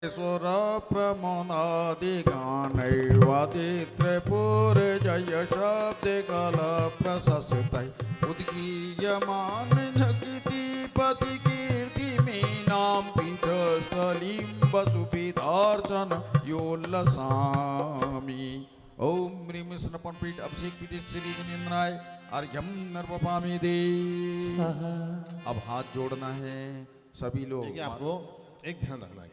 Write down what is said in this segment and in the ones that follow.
स्वर प्रमोदादिगानैर्वादित्रिपुर जय शब्द कल प्रशस्त उद्गीयमान झकितिपति कीर्तिमीनां पीठस्थलीं वसुपीतार्चन योल्लसामि। ओम ह्रीं स्नपन पीठ अभिषेक पीठ श्री गजेंद्राय अर्घ्यम नर्पयामि दे। अब हाथ जोड़ना है सभी लोग। आपको एक ध्यान रखना है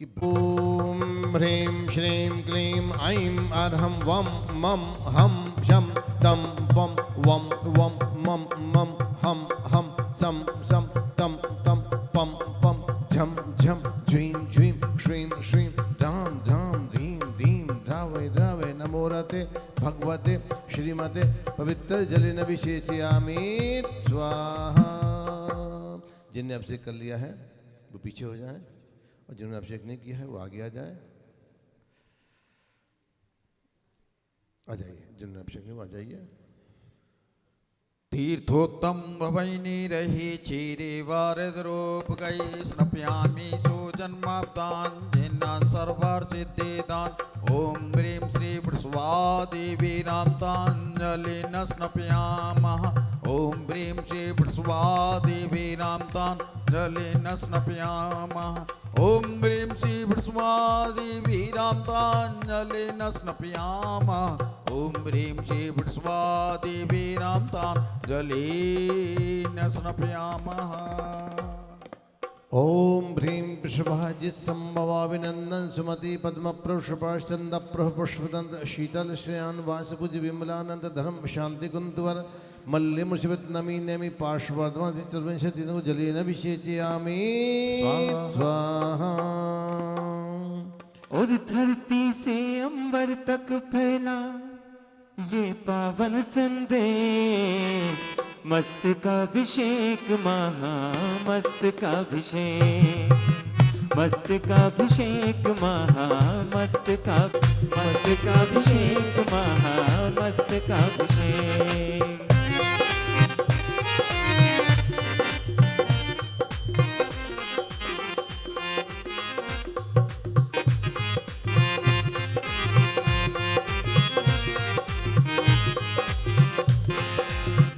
कि ओम ह्रीं श्रीं क्लीं ऐं अर्हं वं मं हं शं तं पं वं वं मं मं हं हं सं सं तं तं पं पं झं झं ज्वीं ज्वीं श्रीं श्रीं धां धां धीं धीं द्रावय द्रावय नमो रते भगवते श्रीमते पवित्र जलेन अभिषेचयामि स्वाहा। जिनने अभिषेक कर लिया है वो पीछे हो जाए और जिन्होंने अभिषेक नहीं किया है वो आगे आ जाए। आ जाइए, जिन्होंने अभिषेक नहीं वो आ जाइए। तीर्थोत्तम भवैनी रही चीरे वारद रूप गई स्नपयामि सुजन्माब्दान जिन्नां सर्वार सिद्धिदान। ओम ह्रीं श्री वृषभादेवी रामतांजलिन स्नपयामः। ओम ह्रीं श्री वृषभादेवी रामतांजलिन स्नपयामः। ओम ह्रीं श्री वृषभादेवी रामतांजलिन स्नपयामः। ओम ह्रीं श्री वृषभादेवी रामतांजलिन स्नपयामः। ओम ह्रीं वृषभाजिसंभवाभिनंदन सुमति पद्म प्रभुषपाश्चंद प्रभुपुष्पदंत शीतल श्रेयान वासपुज विमलानंद धर्म शांति कुंतवर मल्ले मुर्शिवत नमी नेमि पार्श्ववर्धमान चतुर्विंशति नो जलेन अभिषेचयामि स्वाहा। और धरती से अंबर तक फैला ये पावन संदेश मस्तकाभिषेक महामस्तकाभिषेक मस्तकाभिषेक मस्तकाभिषेक महामस्तकाभिषेक।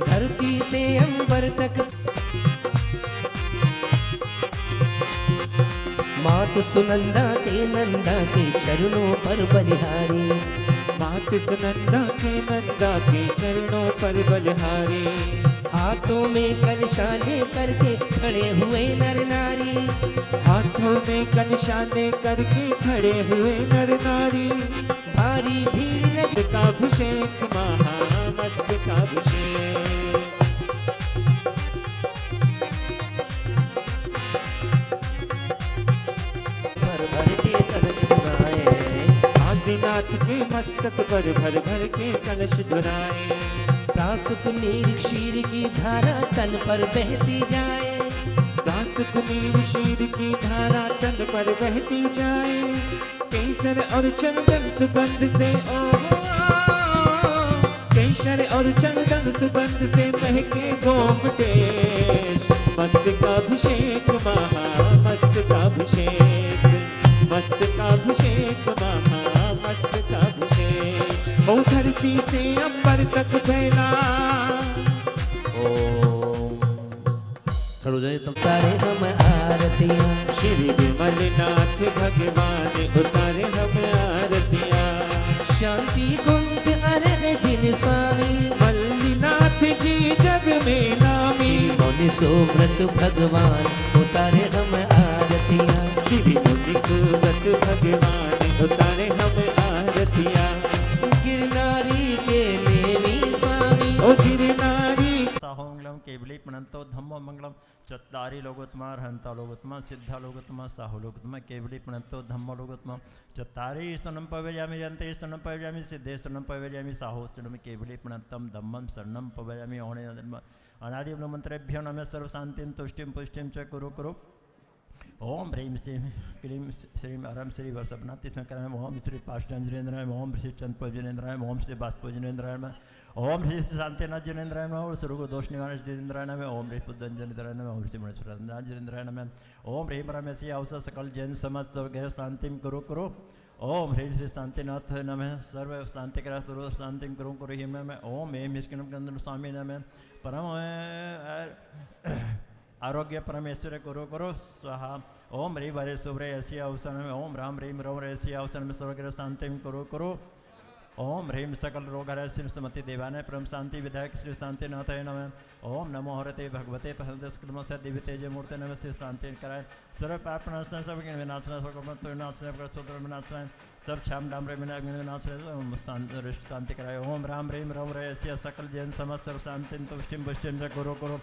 धरती से अंबर तक मात सुनंदा के नंदा के चरणों पर बलिहारी। मात सुनंदा के चरणों पर बलिहारी। हाथों में कलशाने करके खड़े हुए नर नारी। हाथों में कलशाने करके खड़े हुए नर नारी। भारी भीड़ लगी मस्तकाभिषेक महामस्तकाभिषेक। भर भर के कलश धुआए। आदिनाथ के मस्तक पर भर भर के कलश धुराए। प्रासुक नीर क्षीर की धारा तन पर बहती जाए। दासुक नीर शीर की धारा तन पर बहती जाए। केसर और चंदन सुगंध से केसर और चंदन सुगंध से महके गोमटेश। मस्तकाभिषेक महामस्तकाभिषेक मस्तकाभिषेक महामस्तकाभिषेक। ओ धरती से अंबर तक फैला। खड़ो जाइए तुम। उतारे हम आरतियाँ श्री विमलनाथ भगवान उतारे हम आरतियाँ। शांति कुंठ अर्घ जिन स्वामी। मल्लिनाथ जी जग में नामी। मुनि सुव्रत भगवान उतारे हम आरतियाँ। श्री मुनि सुव्रत भगवान उतारे हम आरतियाँ। गिरनारी के नेमी स्वामी। ओ गिरनारी। साहोंगलम केवली प्रणंतो धम्मो मंगलम चत्तारी लोगोत्मा हंता लोगोत्मा सिद्धा लोगोत्मा साहो लोगोत्मा केवली प्रणंतो धम्मो लोगोत्मा चत्तारी स्तनम पवयामि यन्ते स्तनम पवयामि सिद्धे स्तनम पवयामि साहो स्तनम केवली प्रणंतम धम्मम शरणम पवयामि ओणे अनादि मंत्रेभ्यो नमः सर्व शांतिं तुष्टिं पुष्टिं च कुरु कुरु ओम ह्रीम श्रीम क्लीम श्रीम अरम श्री वर्षभनातीर्थंकराय ओम श्री पाष्टांजनेन्द्राय ओम श्री चंद्रपूजनेन्द्राय ओम श्री बाष्पूजनेन्द्राय ओम श्री शांतिनाथ जनेन्द्राय ओम श्री दोष निवारण जनेन्द्राय नमः ओम श्री पुद्धंजनेन्द्राय नमः ओम श्री मणेश्वराय जनेन्द्राय नमः ओम ह्रीम रमेशी अवसर सकल जैन समाज सब गृह शांतिम करो करो ओम ह्रीम श्री शांतिनाथ नमः सर्व शांति करा करो शांतिम करो करो हिम में ओम हेम निष्किणम कंदन स्वामी नमः परम आरोग्य परमेश्वर करो करो स्वाहा ओम ह्री हरे शुभ्रे ऐसी अवसर में ओम राम ह्रीम रव ऐसी अवसर में सर्वग्रह शांति करो करो ओम ह्रीम सकल रोग हरे श्री सुमति देवानय परम शांति विधायक श्री शांतिनाथ नमः ओम नमो हरते भगवते पहलदस्कृम से दिव्य तेज मूर्ति नमः श्री शांति कराय सर्व पाप नाशना सब विनाशना सब विनाशना स्तोत्र विनाशना सब क्षाम डाम रे विनाशना शांति कराय ओम राम ह्रीम रव ऐसी सकल जैन समस्त सर्व शांति तुष्टिम पुष्टिम से करो करो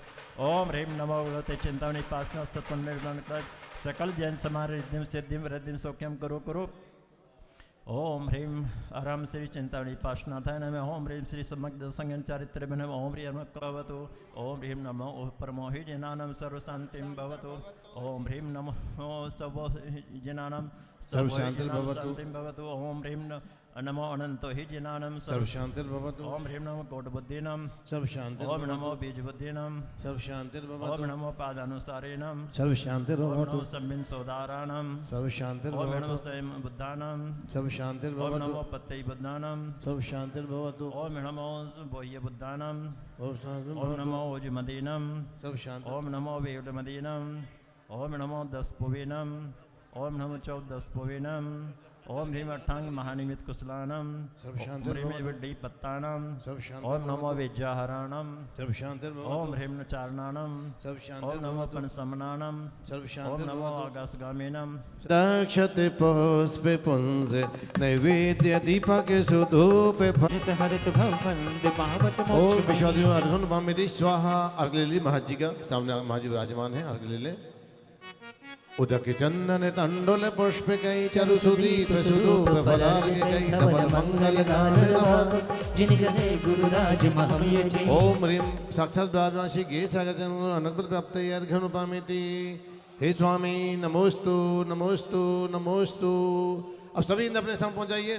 ओम ह्रीम नमो भगवते चिंतामणि पासना सत्वन निर्माण कर सकल जैन समार रिद्धिम सिद्धिम वृद्धिम सौख्यम करो करो ओम ह्रीम अरम श्री चिंतामणि पार्श्वनाथाय नमः ओम ह्रीम श्री समग्र संज्ञान चारित्र नमः ओम ह्रीम भवतु ओम ह्रीम नमो परमोहि जनानां सर्व शांतिं भवतु ओम ह्रीम नमो सर्व जनानां सर्व शांतिर्भवतु ओम ह्रीम नमो अनंतो हि जनानां सर्व शांतिर्भवतु ओम ह्रीम नमो कोटबुद्धीनां सर्व शांतिर्भवतु ओम नमो बीजबुद्धीनां सर्व शांतिर्भवतु ओम नमो पादानुसारिणां सर्व शांतिर्भवतु ओम नमो सम्मिन सोदाराणां सर्व ओम शांतिर्भवतु नमो स्वयं बुद्धानां सर्व ओम शांतिर्भवतु नमो पत्तै बुद्धानां सर्व शांतिर्भवतु ओम नमो बोह्य बुद्धानां सर्व ओम शांतिर्भवतु नमो ओजमदीनां सर्व शांति ओम नमो वेदमदीनां ओम नमो दसपुवीनां ओम नमो चौदसपुवीनां ओम ह्रीम अट्ठांग महानिमित कुशलानां सर्व ओम शांति ह्रीम विड्डी पत्तानां सर्व शांति ओम नमो विद्याहराणां सर्व शांतिर्भवतु ओम ह्रीम चारणानां सर्व ओम नमो शांतिर्भवतु पनसमनानां सर्व ओम नमो शांतिर्भवतु आकाशगामिनां दक्षते पुष्पे पुंसे नैवेद्य दीपक सुधूपे हरित हरित भवंद पावत ओम मोक्ष विश्वादियों अर्घन भामिति स्वाहा अर्घ ले ली महाराज जी का सामने महाराज जी विराजमान है अर्घ ले ले उदक चंदन तंडुल पुष्प कई चरु सुदीप सुधूप फलार्घ कई धवल मंगल गान जिन गहे गुरुराज महम यजि ओम ह्रीम साक्षात विराजमान श्री गे सागतन अनंत प्राप्त अर्घन पामिति हे स्वामी नमोस्तु नमोस्तु नमोस्तु। अब सभी इंद्र अपने स्थान पहुंच जाइए,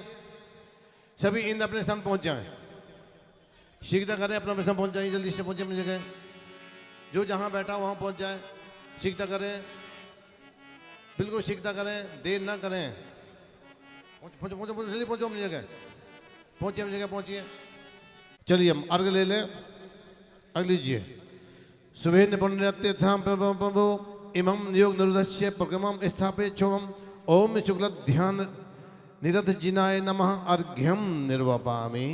सभी इंद्र अपने स्थान पहुंच जाएं, शीघ्रता करें, अपना अपने स्थान पहुंच जाइए, जल्दी से पहुंचे अपनी जगह, जो जहां बैठा वहां पहुंच जाए, शीघ्रता करें, बिल्कुल शीघ्रता करें, देर ना करें, पहुंचो पहुंचो पहुंचो जल्दी पहुंचो अपनी जगह, पहुंचिए अपनी जगह पहुंचिए। चलिए हम अर्घ ले लें, अर्घ लीजिए। सुबह निपुण्यत्यथां प्रभु इमं योग निरुद्धस्य प्रक्रमं स्थापित छोमं ओम शुक्ल ध्यान निरत जिनाय नमः अर्घ्यम निर्वपामि।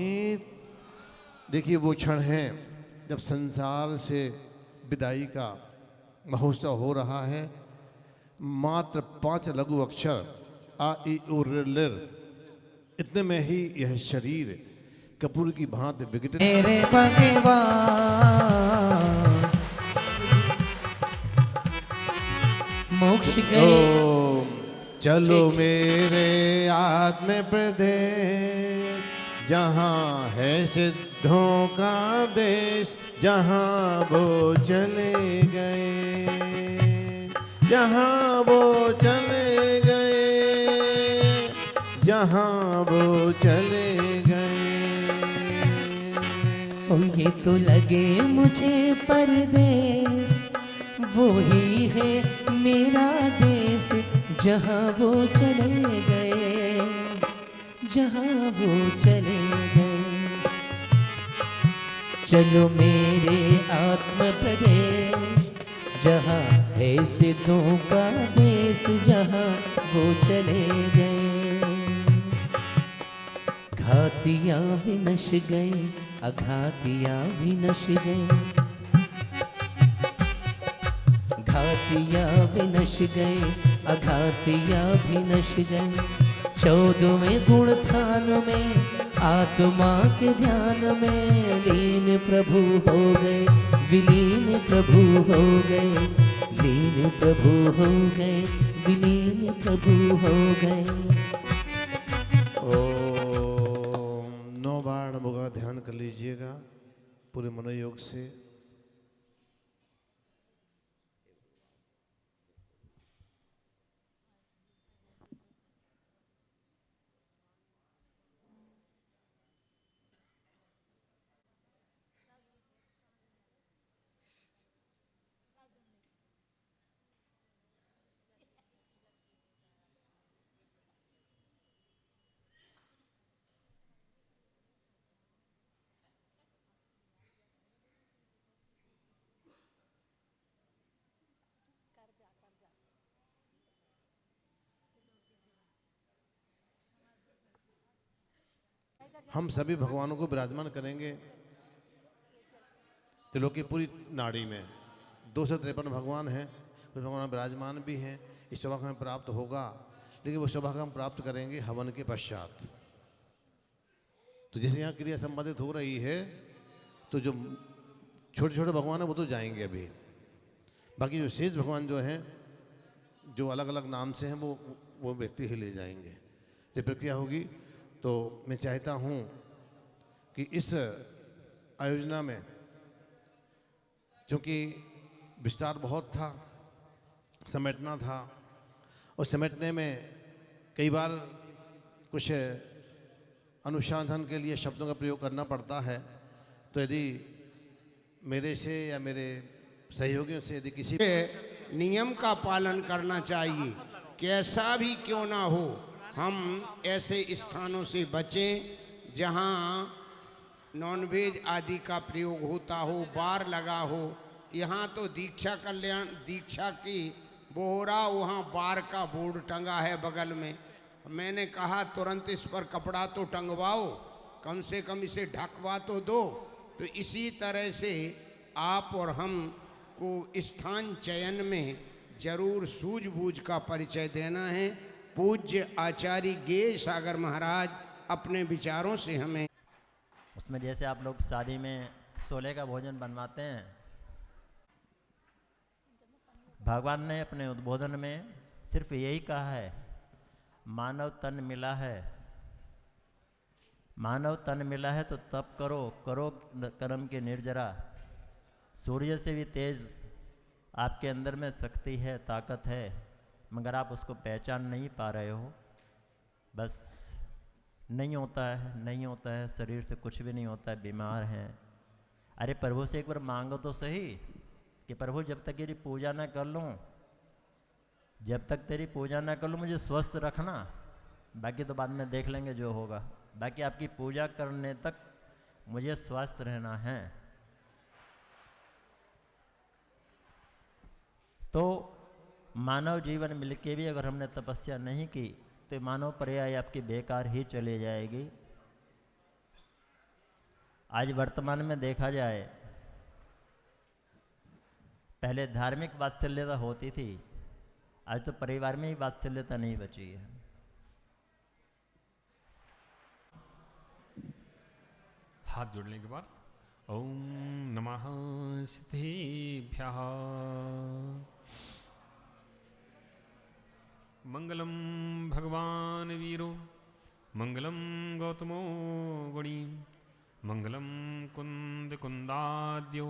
देखिए वो क्षण है जब संसार से विदाई का महोत्सव हो रहा है। मात्र 5 लघु अक्षर आ इ उ ऋ लिर, इतने में ही यह शरीर कपूर की भांति विघटित मेरे भगवान मोक्ष गए ओम चलो मेरे आत्म प्रदेश, जहाँ है सिद्धों का देश, जहाँ वो चले गए, जहाँ वो चले गए, जहाँ वो चले गए। ओ ये तो लगे मुझे परदेश, वो ही है मेरा देश, जहाँ वो चले गए, जहाँ वो चले गए। चलो मेरे आत्म प्रदेश, जहाँ है सिद्धों का देश, जहाँ वो चले गए। घातियाँ विनश गए, अघातियाँ विनश गए, घातियाँ विनश गए, अघातियाँ विनश गए। 14वें गुण थान में आत्मा के ध्यान में लीन प्रभु हो गए, विलीन प्रभु हो गए, लीन प्रभु हो गए, विलीन प्रभु हो गए। ओम 9 बार नमो का ध्यान कर लीजिएगा पूरे मनोयोग से। हम सभी भगवानों को विराजमान करेंगे त्रिलोक की पूरी नाड़ी में। 253 भगवान हैं, कुछ भगवान विराजमान भी हैं। इस सौभाग्य हमें प्राप्त होगा, लेकिन वो सौभाग्य हम प्राप्त करेंगे हवन के पश्चात। तो जैसे यहाँ क्रिया संपादित हो रही है, तो जो छोटे छोटे भगवान हैं वो तो जाएंगे अभी, बाकी जो शेष भगवान जो हैं, जो अलग अलग नाम से हैं, वो व्यक्ति ही ले जाएंगे। जब प्रक्रिया होगी तो मैं चाहता हूँ कि इस आयोजना में, क्योंकि विस्तार बहुत था, समेटना था, और समेटने में कई बार कुछ अनुसंधान के लिए शब्दों का प्रयोग करना पड़ता है। तो यदि मेरे से या मेरे सहयोगियों से यदि किसी नियम का पालन करना चाहिए, कैसा भी क्यों ना हो, हम ऐसे स्थानों से बचें जहां नॉनवेज आदि का प्रयोग होता हो, बार लगा हो। यहाँ तो दीक्षा कल्याण, दीक्षा की बोहरा, वहाँ बार का बोर्ड टंगा है बगल में। मैंने कहा तुरंत इस पर कपड़ा तो टंगवाओ, कम से कम इसे ढकवा तो दो। तो इसी तरह से आप और हम को स्थान चयन में जरूर सूझबूझ का परिचय देना है। पूज्य आचार्य गे सागर महाराज अपने विचारों से हमें, उसमें जैसे आप लोग शादी में 16 का भोजन बनवाते हैं, भगवान ने अपने उद्बोधन में सिर्फ यही कहा है, मानव तन मिला है, मानव तन मिला है तो तप करो, करो कर्म के निर्जरा। सूर्य से भी तेज आपके अंदर में शक्ति है, ताकत है, मगर आप उसको पहचान नहीं पा रहे हो। बस नहीं होता है, नहीं होता है, शरीर से कुछ भी नहीं होता है, बीमार हैं। अरे प्रभु से एक बार मांगो तो सही कि प्रभु जब तक तेरी पूजा ना कर लूँ, जब तक तेरी पूजा ना कर लूँ मुझे स्वस्थ रखना, बाकी तो बाद में देख लेंगे जो होगा। बाकी आपकी पूजा करने तक मुझे स्वस्थ रहना है। तो मानव जीवन मिलके भी अगर हमने तपस्या नहीं की तो मानव पर्याय आपकी बेकार ही चली जाएगी। आज वर्तमान में देखा जाए, पहले धार्मिक वात्सल्यता होती थी, आज तो परिवार में ही वात्सल्यता नहीं बची है। हाथ जोड़ने के बाद ओम नमः सिद्धेभ्यः। मंगलम भगवान वीरो, मंगलम गौतमो गुणी, मंगलम कुंद कुंदाद्यो,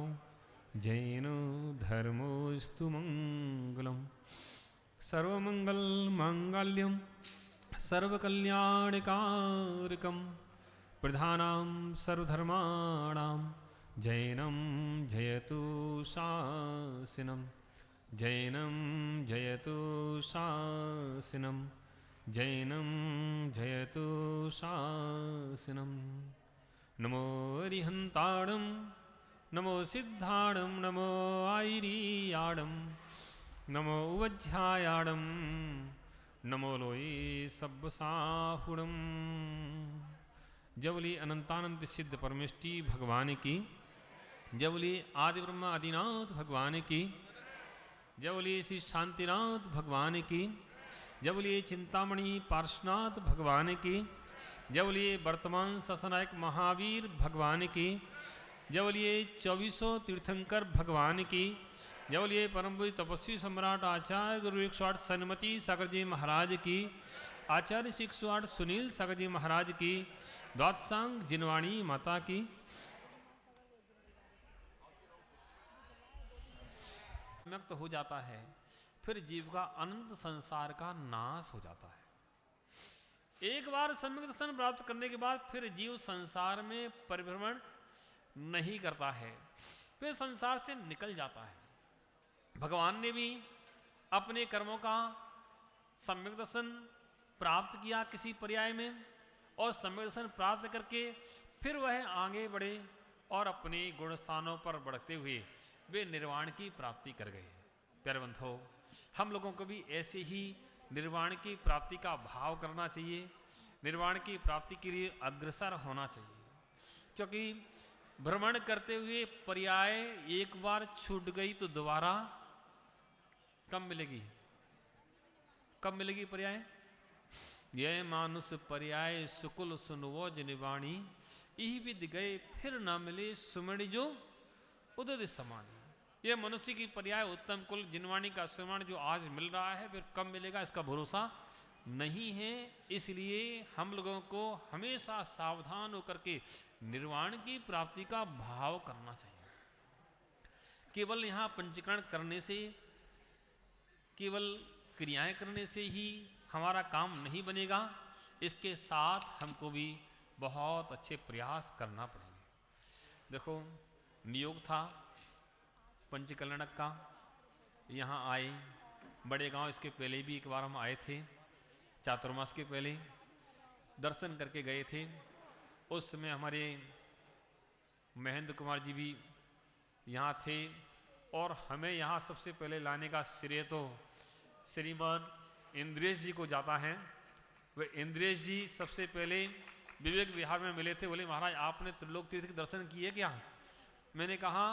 जैन धर्मोस्तु मंगलम। सर्वमंगल मांगल्यम सर्वकल्याणकारकम, प्रधानां सर्वधर्माणां जैनं जयतु शासनं, जैनं जयतु शासनं, जैनं जयतु शासनं। नमो अरिहन्ताणं, नमो सिद्धाणं, नमो आयरीयाणं, नमो उवज्झायाणं, नमो लोये सब्बसाहुणं। जबली अनंतानंद सिद्ध परमेष्टि भगवान की, जबली आदि ब्रह्मा आदिनाथ भगवान की, जबली श्री शांतिनाथ भगवान की, जबली चिंतामणि पार्श्वनाथ भगवान की, जबली वर्तमान ससनायक महावीर भगवान की, जबली 2400 तीर्थंकर भगवान की, जबली परम पूज्य तपस्वी सम्राट आचार्य गुरु 108 सन्मति सागर जी महाराज की, आचार्य 108 सुनील सागर जी महाराज की, द्वादशांग जिनवाणी माता की, मुक्त हो जाता है, फिर जीव का अनंत संसार का नाश हो जाता है। एक बार सम्यक दर्शन प्राप्त करने के बाद फिर जीव संसार में परिभ्रमण नहीं करता है, फिर संसार से निकल जाता है। भगवान ने भी अपने कर्मों का सम्यक दर्शन प्राप्त किया किसी पर्याय में, और सम्यक दर्शन प्राप्त करके फिर वह आगे बढ़े और अपने गुण स्थानों पर बढ़ते हुए वे निर्वाण की प्राप्ति कर गए। प्यारे बंधुओं, हम लोगों को भी ऐसे ही निर्वाण की प्राप्ति का भाव करना चाहिए। निर्वाण की प्राप्ति के लिए अग्रसर होना चाहिए, क्योंकि भ्रमण करते हुए पर्याय एक बार छूट गई तो दोबारा कब मिलेगी? कब मिलेगी पर्याय? यह मानुष पर्याय सुकुल सुनवो जनिवाणी, यही विद गए फिर न मिले सुमणि जो उदय समानी। यह मनुष्य की पर्याय उत्तम कुल जिनवाणी का सुमण जो आज मिल रहा है फिर कब मिलेगा इसका भरोसा नहीं है। इसलिए हम लोगों को हमेशा सावधान होकर के निर्वाण की प्राप्ति का भाव करना चाहिए। केवल यहाँ पंचीकरण करने से, केवल क्रियाएं करने से ही हमारा काम नहीं बनेगा, इसके साथ हमको भी बहुत अच्छे प्रयास करना पड़ेगा। देखो नियोग था पंचकल्याणक का, यहाँ आए बड़े गांव, इसके पहले भी एक बार हम आए थे, चातुर्मास के पहले दर्शन करके गए थे। उस समय हमारे महेंद्र कुमार जी भी यहाँ थे और हमें यहाँ सबसे पहले लाने का श्रेय तो श्रीमान इंद्रेश जी को जाता है। वे इंद्रेश जी सबसे पहले विवेक विहार में मिले थे, बोले महाराज आपने त्रिलोक तीर्थ के दर्शन किए क्या? मैंने कहा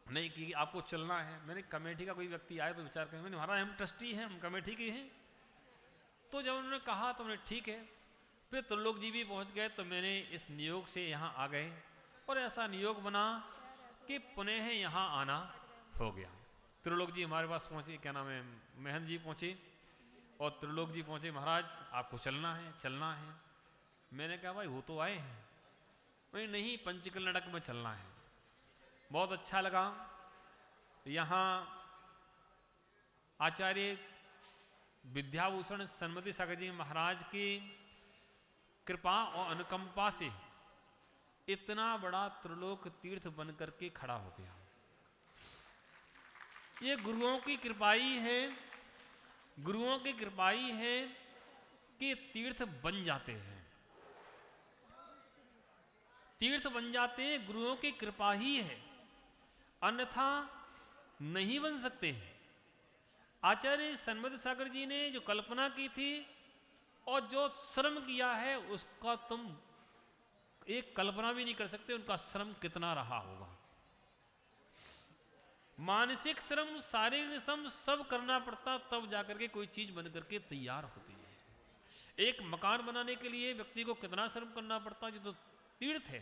नहीं कि आपको चलना है। मैंने कमेटी का कोई व्यक्ति आए तो विचार करें, मैंने महाराज हम ट्रस्टी हैं, हम कमेटी के हैं। तो जब उन्होंने कहा तो मैंने ठीक है। फिर त्रिलोक जी भी पहुंच गए तो मैंने इस नियोग से यहाँ आ गए और ऐसा नियोग बना कि पुनः यहाँ आना हो गया। त्रिलोक जी हमारे पास पहुँचे, क्या नाम है, महंत जी पहुँचे और त्रिलोक जी पहुँचे, महाराज आपको चलना है, चलना है। मैंने कहा भाई वो तो आए हैं। मैंने नहीं, पंचकल्याणक में चलना है। बहुत अच्छा लगा। यहाँ आचार्य विद्याभूषण सन्मति सागर जी महाराज की कृपा और अनुकंपा से इतना बड़ा त्रिलोक तीर्थ बन करके खड़ा हो गया। ये गुरुओं की कृपाई है, गुरुओं की कृपाई है कि तीर्थ बन जाते हैं, तीर्थ बन जाते हैं, गुरुओं की कृपा ही है, अन्यथा नहीं बन सकते हैं। आचार्य सन्मति सागर जी ने जो कल्पना की थी और जो श्रम किया है उसका तुम एक कल्पना भी नहीं कर सकते उनका श्रम कितना रहा होगा। मानसिक श्रम, शारीरिक श्रम सब करना पड़ता, तब जाकर के कोई चीज बन करके तैयार होती है। एक मकान बनाने के लिए व्यक्ति को कितना श्रम करना पड़ता है, जो तो तीर्थ है।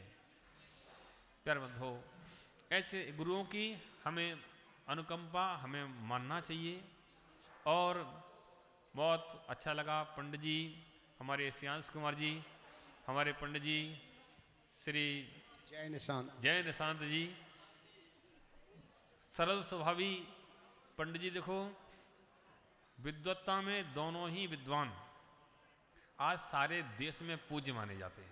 प्यारे बंधो, ऐसे गुरुओं की हमें अनुकंपा हमें मानना चाहिए। और बहुत अच्छा लगा पंडित जी, हमारे श्रेयांश कुमार जी, हमारे पंडित जी श्री जय निशांत जी, सरल स्वभावी पंडित जी। देखो विद्वत्ता में दोनों ही विद्वान आज सारे देश में पूज्य माने जाते हैं।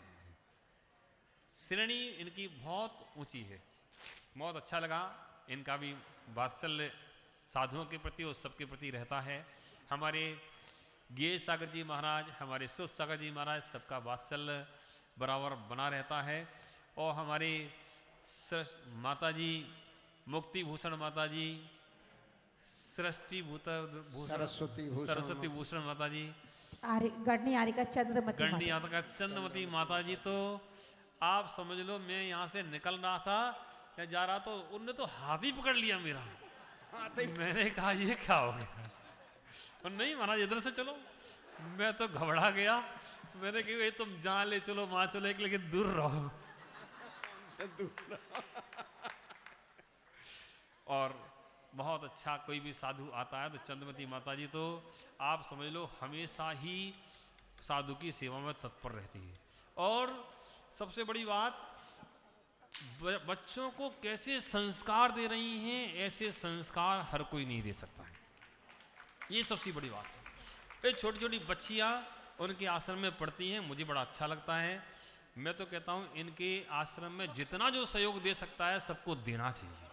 श्रेणी इनकी बहुत ऊंची है। बहुत अच्छा लगा। इनका भी वात्सल्य साधुओं के प्रति और सबके प्रति रहता है। हमारे गे सागर जी महाराज, हमारे सुध सागर जी महाराज, सबका वात्सल्य बराबर बना रहता है। और हमारे माता जी मुक्ति भूषण माता जी, सरस्वती भूषण माता जी, गढ़नी आरिका चंद्रमती माता जी, तो आप समझ लो मैं यहाँ से निकल रहा था या जा रहा तो उनने तो हाथ ही पकड़ लिया मेरा। मैंने कहा ये क्या हो गया? और नहीं महाराज इधर से चलो। मैं तो घबरा गया। मैंने कहा तुम जहाँ ले चलो वहां चलो, एक लेकिन दूर रहो। और बहुत अच्छा कोई भी साधु आता है तो चंद्रमती माता जी तो आप समझ लो हमेशा ही साधु की सेवा में तत्पर रहती है। और सबसे बड़ी बात, बच्चों को कैसे संस्कार दे रही हैं, ऐसे संस्कार हर कोई नहीं दे सकता है। ये सबसे बड़ी बात है। ये छोटी छोटी बच्चियाँ उनके आश्रम में पढ़ती हैं, मुझे बड़ा अच्छा लगता है। मैं तो कहता हूँ इनके आश्रम में जितना जो सहयोग दे सकता है सबको देना चाहिए,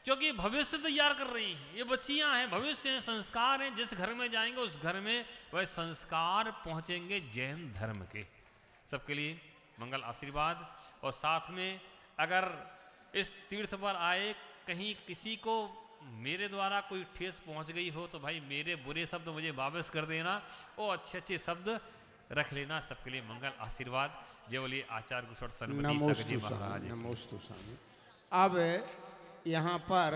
क्योंकि भविष्य तैयार कर रही हैं। ये बच्चियाँ हैं, भविष्य हैं, संस्कार हैं। जिस घर में जाएंगे उस घर में वह संस्कार पहुँचेंगे जैन धर्म के। सबके लिए मंगल आशीर्वाद। और साथ में अगर इस तीर्थ पर आए कहीं किसी को मेरे द्वारा कोई ठेस पहुंच गई हो तो भाई मेरे बुरे शब्द मुझे वापस कर देना, वो अच्छे अच्छे शब्द रख लेना। सबके लिए मंगल आशीर्वाद। जय बोलिए आचार्य कुशल सन्मति नमोस्तु सगजी स्वामी, महाराज की। नमोस्तु स्वामी। अब यहाँ पर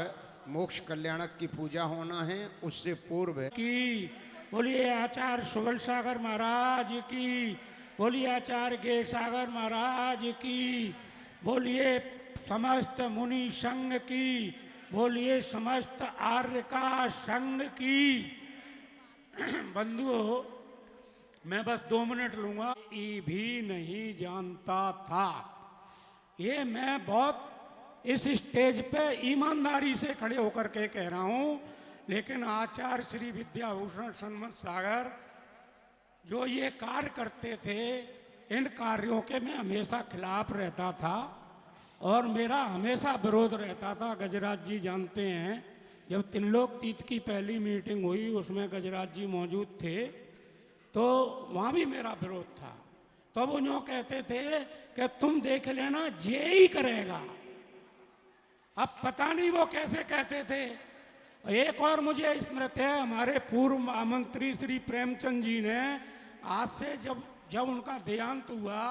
मोक्ष कल्याणक की पूजा होना है, उससे पूर्व की बोलिए आचार्य सुबल सागर महाराज की, बोलिए आचार्य गे सागर महाराज की, बोलिए समस्त मुनि संघ की, बोलिए समस्त आर्य का संघ की। बंधुओं, मैं बस 2 मिनट लूंगा। ये भी नहीं जानता था, ये मैं बहुत इस स्टेज पे ईमानदारी से खड़े होकर के कह रहा हूँ, लेकिन आचार्य श्री विद्याभूषण सन्मत सागर जो ये कार्य करते थे, इन कार्यों के मैं हमेशा खिलाफ रहता था और मेरा हमेशा विरोध रहता था। गजराज जी जानते हैं, जब त्रिलोक तीर्थ की पहली मीटिंग हुई उसमें गजराज जी मौजूद थे, तो वहाँ भी मेरा विरोध था। तो वो यूँ कहते थे कि तुम देख लेना जे ही करेगा। अब पता नहीं वो कैसे कहते थे। एक और मुझे स्मृति है, हमारे पूर्व महामंत्री श्री प्रेमचंद जी ने आज से जब उनका देहांत हुआ,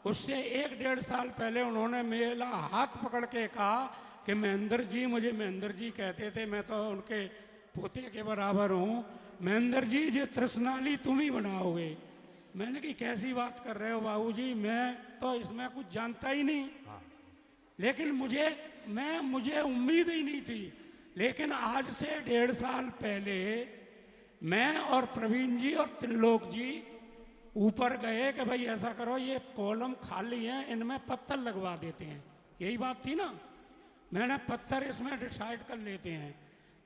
उससे 1-1.5 साल पहले उन्होंने मेरा हाथ पकड़ के कहा कि महेंद्र जी, मुझे महेंद्र जी कहते थे, मैं तो उनके पोते के बराबर हूँ, महेंद्र जी ये तृष्णाली तुम ही बनाओगे। मैंने कहा कैसी बात कर रहे हो बाबूजी, मैं तो इसमें कुछ जानता ही नहीं। लेकिन मुझे उम्मीद ही नहीं थी। लेकिन आज से 1.5 साल पहले मैं और प्रवीण जी और त्रिलोक जी ऊपर गए कि भाई ऐसा करो, ये कॉलम खाली है, इनमें पत्थर लगवा देते हैं। यही बात थी ना, मैंने पत्थर इसमें डिसाइड कर लेते हैं।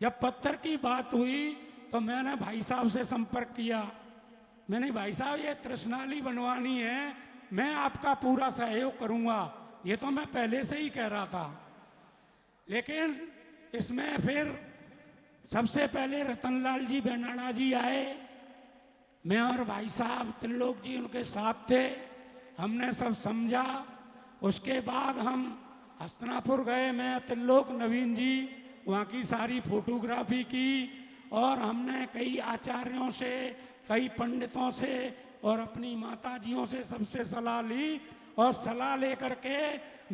जब पत्थर की बात हुई तो मैंने भाई साहब से संपर्क किया। मैंने भाई साहब ये तृष्णाली बनवानी है, मैं आपका पूरा सहयोग करूँगा। ये तो मैं पहले से ही कह रहा था। लेकिन इसमें फिर सबसे पहले रतनलाल जी बेनाड़ा जी आए, मैं और भाई साहब त्रिलोक जी उनके साथ थे, हमने सब समझा। उसके बाद हम हस्तनापुर गए, मैं त्रिलोक नवीन जी, वहाँ की सारी फोटोग्राफी की और हमने कई आचार्यों से, कई पंडितों से और अपनी माताजियों से सबसे सलाह ली और सलाह लेकर के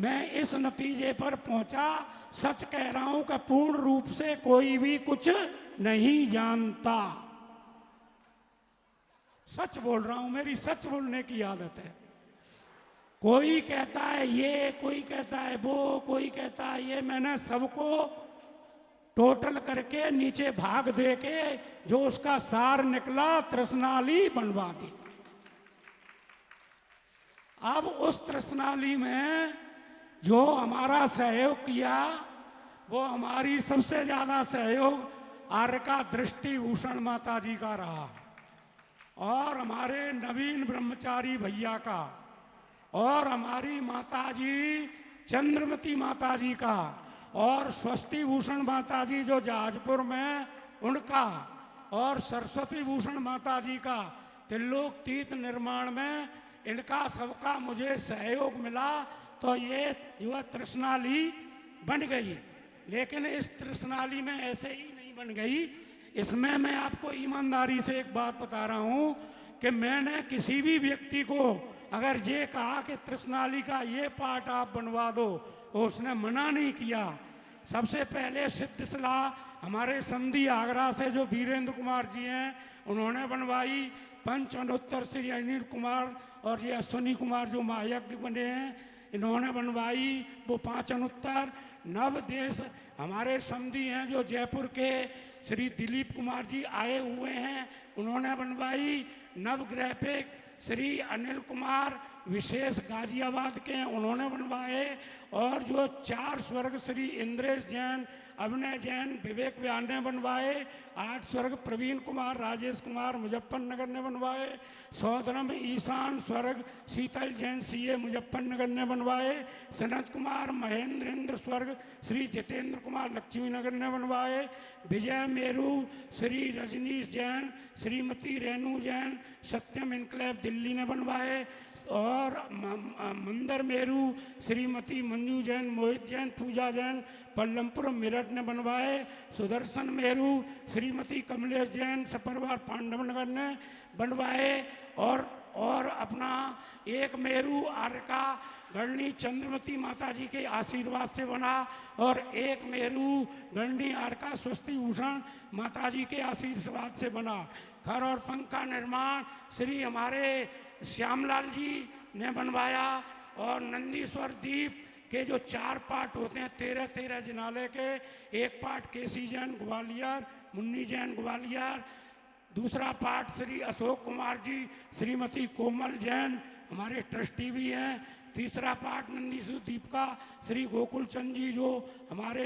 मैं इस नतीजे पर पहुंचा। सच कह रहा हूं कि पूर्ण रूप से कोई भी कुछ नहीं जानता। सच बोल रहा हूं, मेरी सच बोलने की आदत है। कोई कहता है ये, कोई कहता है वो, कोई कहता है ये, मैंने सबको टोटल करके नीचे भाग दे के जो उसका सार निकला तृष्णाली बनवा दी। अब उस तृष्णाली में जो हमारा सहयोग किया, वो हमारी सबसे ज्यादा सहयोग आर्य का दृष्टि भूषण माता जी का रहा और हमारे नवीन ब्रह्मचारी भैया का और हमारी माता जी चंद्रमती माता जी का और स्वस्ति भूषण माता जी जो जहाजपुर में उनका और सरस्वती भूषण माता जी का त्रिलोक तीर्थ निर्माण में इनका सबका मुझे सहयोग मिला। तो ये जो है तृष्णाली बन गई। लेकिन इस तृष्णाली में ऐसे ही नहीं बन गई। इसमें मैं आपको ईमानदारी से एक बात बता रहा हूँ कि मैंने किसी भी व्यक्ति को अगर ये कहा कि तृष्णाली का ये पार्ट आप बनवा दो, तो उसने मना नहीं किया। सबसे पहले सिद्ध सलाह हमारे समधी आगरा से जो वीरेंद्र कुमार जी हैं, उन्होंने बनवाई। पंच अनुत्तर श्री अनिल कुमार और ये अश्विनी कुमार जो महायज्ञ बने हैं, इन्होंने बनवाई वो 5 अनुत्तर। नवदेश हमारे समधी हैं जो जयपुर के श्री दिलीप कुमार जी आए हुए हैं, उन्होंने बनवाई। नवग्रहिक श्री अनिल कुमार विशेष गाजियाबाद के हैं, उन्होंने बनवाए। और जो 4 स्वर्ग श्री इंद्रेश जैन, अभिनय जैन, विवेक व्यान ने बनवाए। 8 स्वर्ग प्रवीण कुमार, राजेश कुमार मुजफ्फरनगर ने बनवाए। सौधर्म ईशान स्वर्ग शीतल जैन सीए मुजफ्फरनगर ने बनवाए। सनत कुमार महेंद्र इंद्र स्वर्ग श्री जितेंद्र कुमार लक्ष्मीनगर ने बनवाए। विजय मेरू श्री रजनीश जैन, श्रीमती रेणु जैन सत्यम इनक्लेव दिल्ली ने बनवाए। और मंदिर मेरू श्रीमती मंजू जैन, मोहित जैन, पूजा जैन पल्लमपुर मेरठ ने बनवाए। सुदर्शन मेरू श्रीमती कमलेश जैन सपरवार पांडव नगर ने बनवाए। और और अपना एक मेरू आर्का गढ़नी चंद्रमती माता जी के आशीर्वाद से बना और एक मेरू गढ़नी आर्का स्वस्ति भूषण माता जी के आशीर्वाद से बना। घर और पंख का निर्माण श्री हमारे श्यामलाल जी ने बनवाया और नंदीश्वर दीप के जो 4 पार्ट होते हैं 13 जिनालय के, एक पार्ट केसी जैन ग्वालियर, मुन्नी जैन ग्वालियर, दूसरा पार्ट श्री अशोक कुमार जी, श्रीमती कोमल जैन हमारे ट्रस्टी भी हैं, तीसरा पार्ट नंदीश्वर दीप का श्री गोकुल चंद जी जो हमारे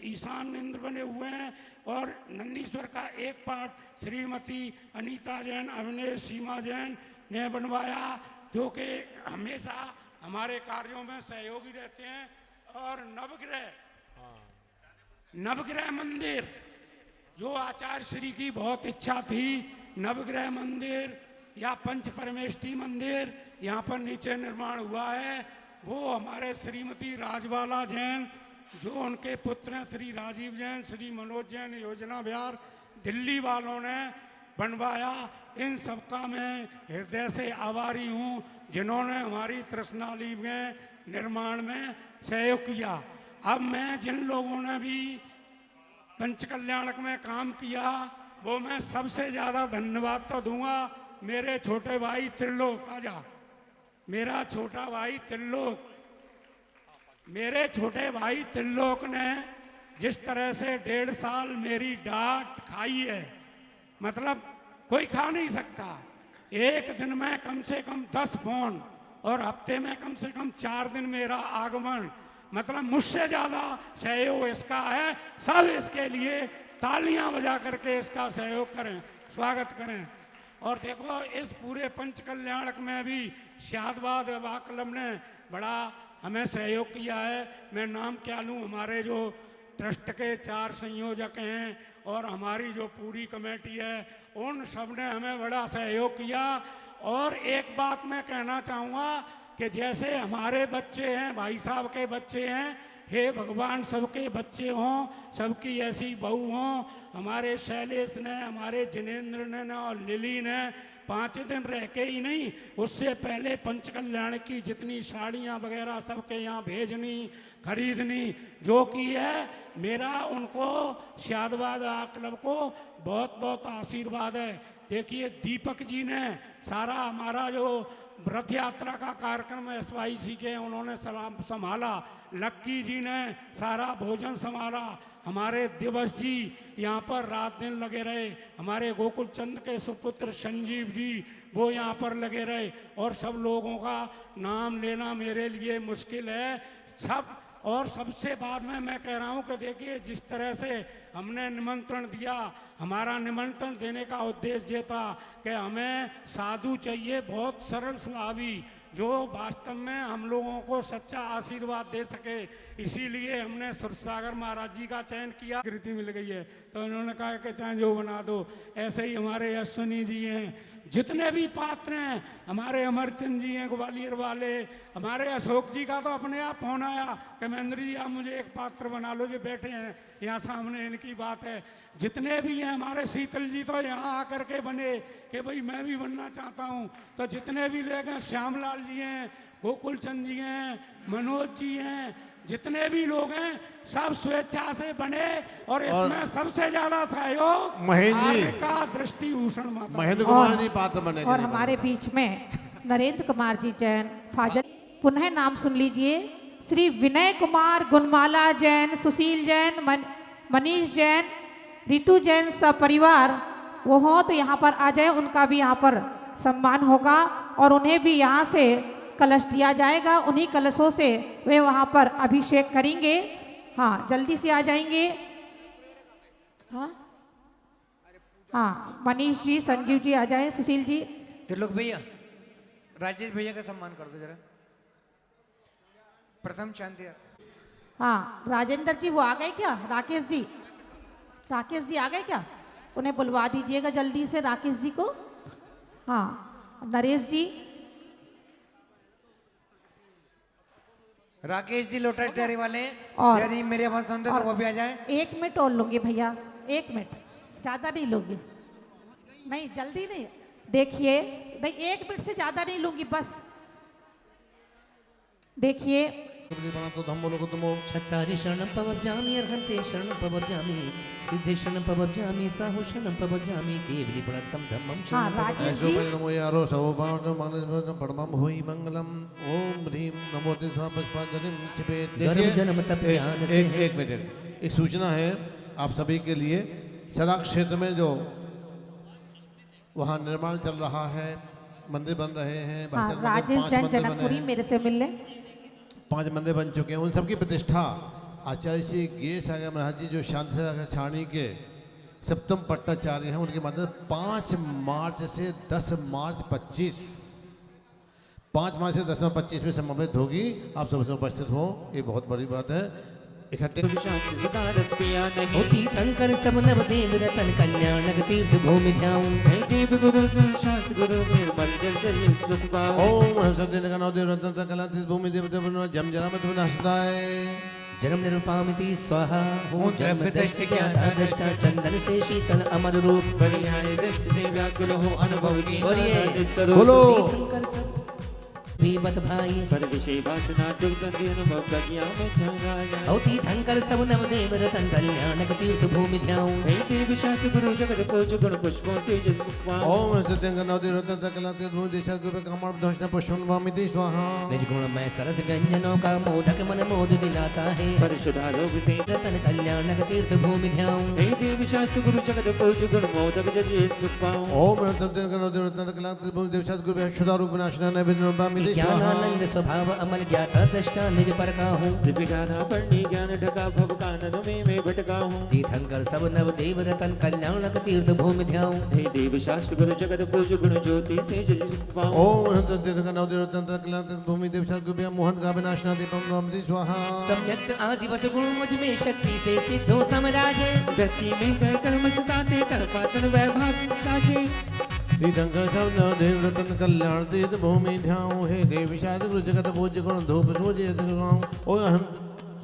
ईशान इंद्र बने हुए हैं, और नंदीश्वर का एक पार्ट श्रीमती अनीता जैन, अविनेश सीमा जैन ने बनवाया, जो कि हमेशा हमारे कार्यों में सहयोगी रहते हैं। और नवग्रह मंदिर जो आचार्य श्री की बहुत इच्छा थी, नवग्रह मंदिर या पंच परमेष्ठी मंदिर यहाँ पर नीचे निर्माण हुआ है, वो हमारे श्रीमती राजबाला जैन जो उनके पुत्र हैं श्री राजीव जैन, श्री मनोज जैन योजना बिहार दिल्ली वालों ने बनवाया। इन सबका मैं हृदय से आभारी हूँ जिन्होंने हमारी तृष्णाली में निर्माण में सहयोग किया। अब मैं जिन लोगों ने भी पंचकल्याणक में काम किया वो मैं सबसे ज़्यादा धन्यवाद तो दूंगा मेरे छोटे भाई त्रिलोक, आजा मेरा छोटा भाई त्रिलोक, मेरे छोटे भाई त्रिलोक ने जिस तरह से 1.5 साल मेरी डांट खाई है, मतलब कोई खा नहीं सकता। एक दिन में कम से कम 10 फोन और हफ्ते में कम से कम 4 दिन मेरा आगमन, मतलब मुझसे ज़्यादा सहयोग इसका है। सब इसके लिए तालियां बजा करके इसका सहयोग करें, स्वागत करें। और देखो इस पूरे पंच कल्याणक में भी शादबाद अबा क्लब ने बड़ा हमें सहयोग किया है। मैं नाम क्या लूँ, हमारे जो ट्रस्ट के 4 संयोजक हैं और हमारी जो पूरी कमेटी है उन सब ने हमें बड़ा सहयोग किया। और एक बात मैं कहना चाहूँगा कि जैसे हमारे बच्चे हैं, भाई साहब के बच्चे हैं, हे भगवान सबके बच्चे हों, सबकी ऐसी बहू हों। हमारे शैलेश ने, हमारे जिनेंद्र ने और लिली ने 5 दिन रह के ही नहीं, उससे पहले पंचकल्याण की जितनी साड़ियाँ वगैरह सबके यहाँ भेजनी, खरीदनी जो की है, मेरा उनको शादबाद क्लब को बहुत बहुत आशीर्वाद है। देखिए दीपक जी ने सारा हमारा जो व्रत यात्रा का कार्यक्रम SYC के उन्होंने संभाला, लक्की जी ने सारा भोजन संभाला, हमारे दिवस जी यहाँ पर रात दिन लगे रहे, हमारे गोकुल चंद के सुपुत्र संजीव जी वो यहाँ पर लगे रहे। और सब लोगों का नाम लेना मेरे लिए मुश्किल है सब। और सबसे बाद में मैं कह रहा हूँ कि देखिए जिस तरह से हमने निमंत्रण दिया, हमारा निमंत्रण देने का उद्देश्य ये था कि हमें साधु चाहिए, बहुत सरल स्वभावी, जो वास्तव में हम लोगों को सच्चा आशीर्वाद दे सके। इसीलिए हमने सुरसागर महाराज जी का चयन किया। कृति मिल गई है तो उन्होंने कहा कि चाहे जो बना दो। ऐसे ही हमारे अश्विनी जी हैं, जितने भी पात्र हैं, हमारे अमरचंद जी हैं ग्वालियर वाले, हमारे अशोक जी का तो अपने आप फोन आया कि महेंद्र जी आप मुझे एक पात्र बना लो, जो बैठे हैं यहाँ सामने, इनकी बात है। जितने भी हैं हमारे शीतल जी तो यहाँ आकर के बने कि भाई मैं भी बनना चाहता हूँ। तो जितने भी लोग हैं, श्यामलाल जी हैं, गोकुल चंद जी हैं, मनोज जी हैं, जितने भी लोग हैं सब स्वेच्छा से बने। और इसमें सबसे ज्यादा सहयोग महेंद्र जी का दृष्टिभूषण माता, महेंद्र कुमार जी पात्र बने। और हमारे बीच में नरेंद्र कुमार जी जैन फाजल, पुनः नाम सुन लीजिए, श्री विनय कुमार, गुणमाला जैन, सुशील जैन, मनीष जैन, रितु जैन, सब परिवार वो हो तो यहाँ पर आ जाए, उनका भी यहाँ पर सम्मान होगा और उन्हें भी यहाँ से कलश दिया जाएगा। उन्हीं कलशों से वे वहाँ पर अभिषेक करेंगे। हाँ जल्दी से आ जाएंगे। हाँ मनीष जी, संजीव जी आ जाए, सुशील जी। त्रिलोक भैया, राजेश भैया का सम्मान कर दो जरा, प्रथम शांति। हाँ राजेंद्र जी वो आ गए क्या? राकेश जी, राकेश जी आ गए क्या? उन्हें बुलवा दीजिएगा जल्दी से, राकेश जी को। हाँ नरेश जी, राकेश जी लोटस डेयरी वाले, और यदि मेरे आवाज सुनते तो वो भी आ जाए। 1 मिनट और लूंगी भैया, 1 मिनट, ज़्यादा नहीं लूंगी, नहीं जल्दी नहीं। देखिए नहीं 1 मिनट से ज्यादा नहीं लूंगी बस। देखिए तो धम्मो लोग तुमो चत्तारि शरणं प्रवज्जामि अर्हन्ते शरणं प्रवज्जामि सिद्धे शरणं प्रवज्जामि साहु शरणं प्रवज्जामि केवली प्रणतं धम्मं हाँ शरणं राजेश ऐसो जी नमो यारो सवभाव मानस परमम होई मंगलम ओम ह्रीम नमो ते स्वा पुष्पांजलिम छिपे। गर्भ जन्म तप ज्ञान से है। एक मिनट, एक सूचना है आप सभी के लिए। सराक क्षेत्र में जो वहाँ निर्माण चल रहा है, मंदिर बन रहे हैं, हाँ बस्तर में राजेश 5 जैन मंदिर बने जनकपुरी हैं, मेरे से मिलने। 5 मंदिर बन चुके हैं। उन सबकी प्रतिष्ठा आचार्य श्री गे सागर महाराज जी जो शांति सागर छाणी के सप्तम पट्टाचार्य हैं, उनके माध्यम से 5 मार्च से 10 मार्च 25 5 मार्च से 10 मार्च 25 में समाप्त होगी। आप सब उसमें उपस्थित हो, ये बहुत बड़ी बात है। इकट्ठे होती कंकर सब नव देव रतन कल्याणक तीर्थ भूमि ध्याऊं। ओम हंसदेव का नौ देव रत्न कला तीर्थ भूमि देव देव जम जरा में तुम्हें हंसदाय जन्म निरूपामिति स्वाहा हूँ जन्म दृष्टि ज्ञाता दृष्टा चंदन से शीतल अमर रूप दृष्टि से व्याकुल हो अनुभव की बोलो बीबत भाई पर विषय वासना दुर्गंधि अनुभव प्रज्ञा में छाया। होती धनकर सब नव देव रतन कल्याणक तीर्थ भूमि ध्याऊं। हे देव शास्त्र गुरु जगत पूज गुण पुष्पों से जस सुखपाऊं। ओम हंसदेव का नौ देव रत्न कला तीर्थ भूमि देशा गुरु कामर ध्वजना पुष्पन भामिति स्वाहा। निज गुण में सरस व्यंजनों का मोदक मन मोद दिलाता है। परिशुद्धा लोग से रतन कल्याणक तीर्थ भूमि ध्याऊं। हे देव शास्त्र गुरु जगत पूज गुण मोदक जस सुखपाऊं। ओम हंसदेव का नौ देव रत्न कला तीर्थ भूमि देशा गुरु शुद्धा रूप विनाशना नैवेद्य भामिति ज्ञानानंद स्वभाव अमल ज्ञाता दृष्टा निज पर का हूँ। दिव्य गाना पढ़नी ज्ञान ढका भव कानन में भटका हूँ। तीर्थंकर सब नव देव रतन कल्याणक तीर्थ भूमि ध्याऊं। हे देव शास्त्र गुरु जगत पूज गुण ज्योति से जस सुखपाऊं। ओम हंसदेव का नौ देव रत्न कला तीर्थ भूमि देशा गुरु मोहन का विनाशना दीपम भामिति स्वाहा। सम्यक्त आदिवस गुण मुझ में शक्ति से सिद्धो समराजे। व्यक्ति में कह कर्म सताते कर पातन वैभाव साजे। तीर्थंकर सब नव देव रतन कल्याण तीर्थ भूमि ध्याऊं। हे देव शास्त्र गुरु जगत पूज्य गुण धूप सूर्य और हम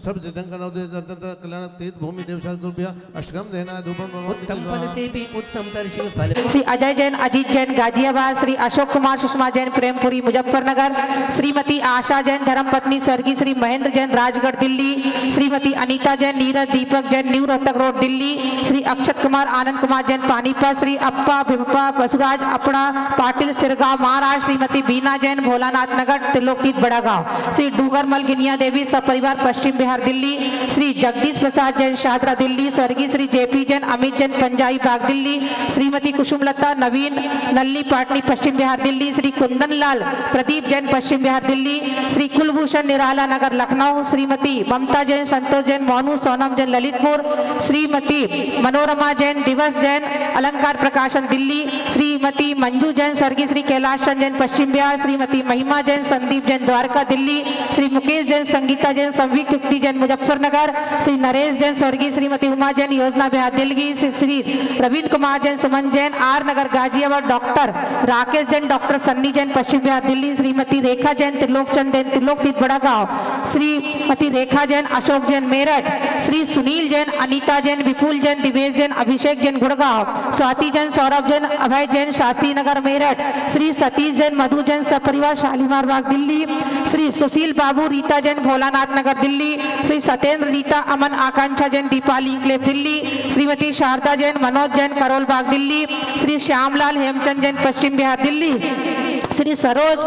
सब तीर्थंकर नव देव रतन कल्याण तीर्थ भूमि देव शास्त्र गुरु अष्टकम देना धूपम उत्तम फल से भी उत्तम दर्शन फल। श्री अजय जैन अजीत जैन गाजियाबाद, श्री अशोक कुमार सुषमा जैन प्रेमपुरी मुजफ्फरनगर, श्रीमती आशा जैन धर्मपत्नी स्वर्गीय श्री महेंद्र जैन राजगढ़ दिल्ली, श्रीमती अनीता जैन नीरज दीपक जैन न्यू रोहतक रोड दिल्ली, श्री अक्षत कुमार आनंद कुमार जैन पानीपत, श्री अप्पा भिप्पा बसुराज अपना पाटिल सिरगांव महाराष्ट्र, श्रीमती बीना जैन भोलानाथ नगर त्रिलोकतीर्थ बड़ा गांव, श्री डूंगरमल गिनिया देवी सपरिवार पश्चिम बिहार दिल्ली, श्री जगदीश प्रसाद जैन शादरा दिल्ली, स्वर्गीय श्री जेपी जैन अमित जैन पंजाबी बाग दिल्ली, श्रीमती कुसुमलता नवीन नल्ली पाटनी पश्चिम बिहार दिल्ली, श्री कुंदन लाल प्रदीप जैन पश्चिम बिहार दिल्ली, श्री कुलभूषण निराला नगर लखनऊ, श्रीमती ममता जैन संतोष जैन मोनू सोनम जैन ललितपुर, श्रीमती मनोरमा जैन दिवस जैन अलंकार प्रकाशन दिल्ली, श्रीमती मंजू जैन स्वर्गीय श्री कैलाश चंद जैन पश्चिम बिहार, श्रीमती महिमा जैन संदीप जैन द्वारका दिल्ली, श्री मुकेश जैन संगीता जैन संविक युक्ति जैन मुजफ्फरनगर, श्री नरेश जैन स्वर्गीय Shrimati Uma Jain Yojana Vihar Delhi, Shri Ravindra Kumar Jain Suman Jain R Nagar Ghaziabad, doctor Rakesh Jain doctor Sunny Jain Paschim Vihar Delhi, Shrimati Rekha Jain Trilok Chand Jain Triloktirth Bada Gaon, Shrimati Rekha Jain Ashok Jain Meerut, Shri Sunil Jain Anita Jain विपुल जैन दिवेश जैन अभिषेक जैन गुड़गांव, स्वाति जैन सौरभ जैन अभय जैन शास्त्री नगर मेरठ, श्री सतीश जैन मधु जैन सपरिवार शालीमार बाग दिल्ली, श्री सुशील बाबू रीता जैन भोलानाथ नगर दिल्ली, श्री सत्येंद्र रीता अमन आकांक्षा जैन दीपाली इंक्लेव दिल्ली, श्रीमती शारदा जैन मनोज जैन करोल बाग दिल्ली, श्री श्यामलाल हेमचंद जैन पश्चिम बिहार दिल्ली, श्री सरोज